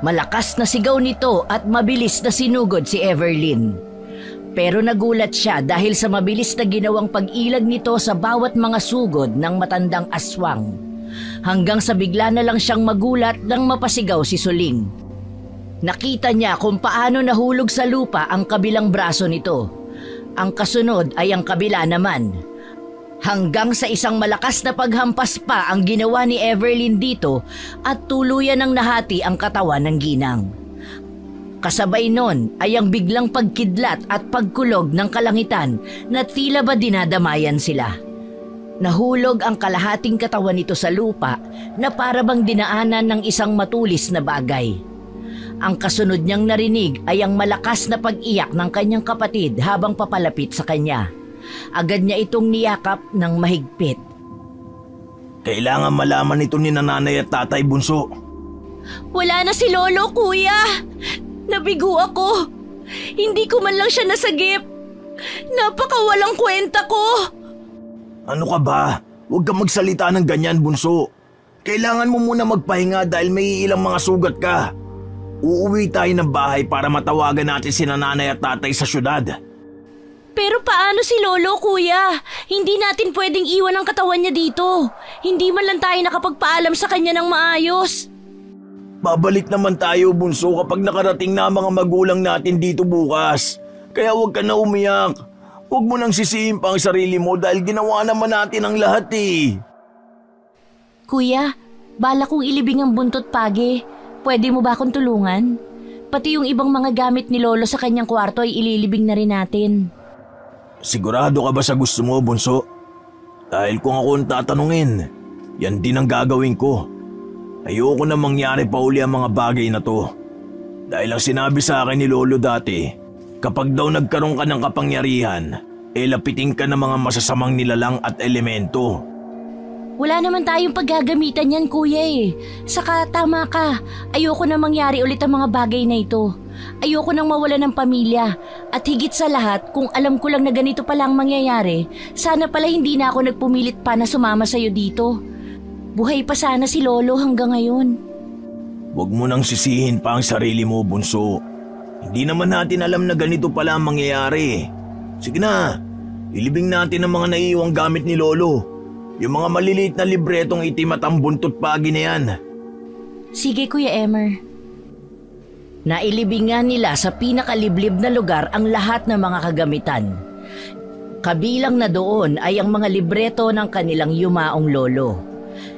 Malakas na sigaw nito at mabilis na sinugod si Everlyn. Pero nagulat siya dahil sa mabilis na ginawang pag-ilag nito sa bawat mga sugod ng matandang aswang. Hanggang sa bigla na lang siyang magulat nang mapasigaw si Suling. Nakita niya kung paano nahulog sa lupa ang kabilang braso nito. Ang kasunod ay ang kabila naman. Hanggang sa isang malakas na paghampas pa ang ginawa ni Everlyn dito at tuluyan ng nahati ang katawan ng ginang. Kasabay nun ay ang biglang pagkidlat at pagkulog ng kalangitan na tila ba dinadamayan sila. Nahulog ang kalahating katawan nito sa lupa na para bang dinaanan ng isang matulis na bagay. Ang kasunod niyang narinig ay ang malakas na pag-iyak ng kanyang kapatid habang papalapit sa kanya. Agad niya itong niyakap ng mahigpit. Kailangan malaman ito ni nanay at tatay, bunso. Wala na si Lolo, kuya. Nabigo ako. Hindi ko man lang siya nasagip. Napakawalang kwenta ko. Ano ka ba? Huwag kang magsalita ng ganyan, bunso. Kailangan mo muna magpahinga dahil may ilang mga sugat ka. Uuwi tayo ng bahay para matawagan natin si nanay at tatay sa syudad. Pero paano si Lolo, kuya? Hindi natin pwedeng iwan ang katawan niya dito. Hindi man lang tayo nakapagpaalam sa kanya ng maayos. Babalik naman tayo, bunso, kapag nakarating na ang mga magulang natin dito bukas. Kaya huwag ka na umiyak. Huwag mo nang sisihin pa ang sarili mo dahil ginawa naman natin ang lahat eh. Kuya, bala kong ilibing ang buntot pagi. Pwede mo ba akong tulungan? Pati yung ibang mga gamit ni Lolo sa kanyang kwarto ay ililibing na rin natin. Sigurado ka ba sa gusto mo, bunso? Dahil kung ako ang tatanungin, yan din ang gagawin ko. Ayoko na mangyari pa uli ang mga bagay na to. Dahil ang sinabi sa akin ni Lolo dati, kapag daw nagkaroon ka ng kapangyarihan, lapitin ka ng mga masasamang nilalang at elemento. Wala naman tayong paggagamitan yan, kuya eh. Saka tama ka, ayoko na mangyari ulit ang mga bagay na ito. Ayoko nang mawala ng pamilya. At higit sa lahat, kung alam ko lang na ganito pala ang mangyayari, sana pala hindi na ako nagpumilit pa na sumama sa'yo dito. Buhay pa sana si Lolo hanggang ngayon. Huwag mo nang sisihin pa ang sarili mo, bunso. Hindi naman natin alam na ganito pala ang mangyayari. Sige na, ilibing natin ang mga naiiwang gamit ni Lolo. Yung mga maliliit na libretong itim at ang buntot pagi na yan. Sige, Kuya Emer. Nailibing nga nila sa pinakaliblib na lugar ang lahat ng mga kagamitan. Kabilang na doon ay ang mga libreto ng kanilang yumaong lolo.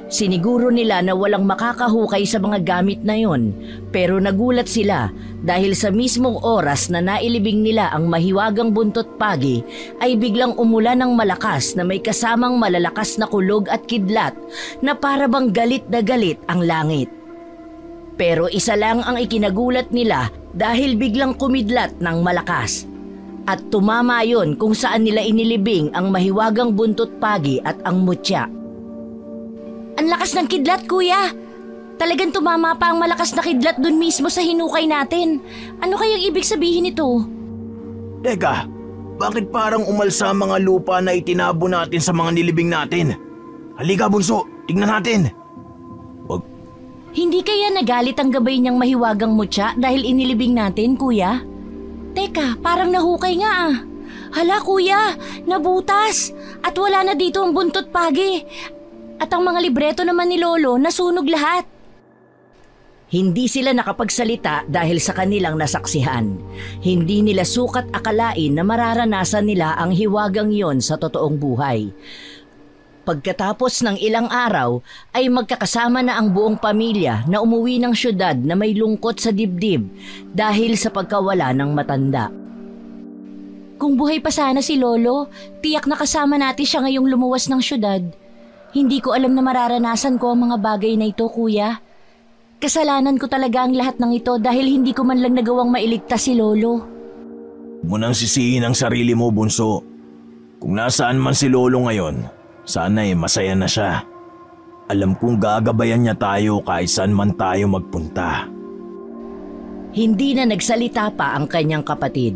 Siniguro nila na walang makakahukay sa mga gamit na yon, pero nagulat sila dahil sa mismong oras na nailibing nila ang mahiwagang buntot pagi ay biglang umulan ng malakas na may kasamang malalakas na kulog at kidlat na para bang galit na galit ang langit. Pero isa lang ang ikinagulat nila dahil biglang kumidlat ng malakas. At tumama yon kung saan nila inilibing ang mahiwagang buntot pagi at ang mutya. Ang lakas ng kidlat, kuya. Talagang tumama pa ang malakas na kidlat dun mismo sa hinukay natin. Ano kayang ibig sabihin nito? Teka, bakit parang umalsa ang mga lupa na itinabo natin sa mga nilibing natin? Halika, bunso, tignan natin. Hindi kaya nagalit ang gabay niyang mahiwagang mutya dahil inilibing natin, kuya? Teka, parang nahukay nga ah. Hala, kuya, nabutas. At wala na dito ang buntot pagi. At ang mga libreto naman ni Lolo nasunog lahat. Hindi sila nakapagsalita dahil sa kanilang nasaksihan. Hindi nila sukat akalain na mararanasan nila ang hiwagang yon sa totoong buhay. Pagkatapos ng ilang araw ay magkakasama na ang buong pamilya na umuwi ng syudad na may lungkot sa dibdib dahil sa pagkawala ng matanda. Kung buhay pa sana si Lolo, tiyak na kasama natin siya ngayong lumuwas ng syudad. Hindi ko alam na mararanasan ko ang mga bagay na ito, kuya. Kasalanan ko talaga ang lahat ng ito dahil hindi ko man lang nagawang mailigtas si Lolo. Huwag mo nang sisihin ang sarili mo, bunso. Kung nasaan man si Lolo ngayon, sana masaya na siya. Alam kong gagabayan niya tayo kahit saan man tayo magpunta. Hindi na nagsalita pa ang kanyang kapatid.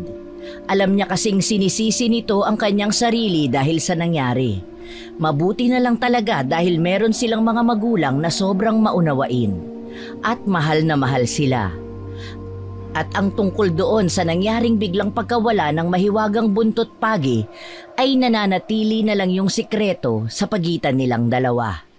Alam niya kasing sinisisi nito ang kanyang sarili dahil sa nangyari. Mabuti na lang talaga dahil meron silang mga magulang na sobrang maunawain. At mahal na mahal sila. At ang tungkol doon sa nangyaring biglang pagkawala ng mahiwagang buntot pagi ay nananatili na lang yung sikreto sa pagitan nilang dalawa.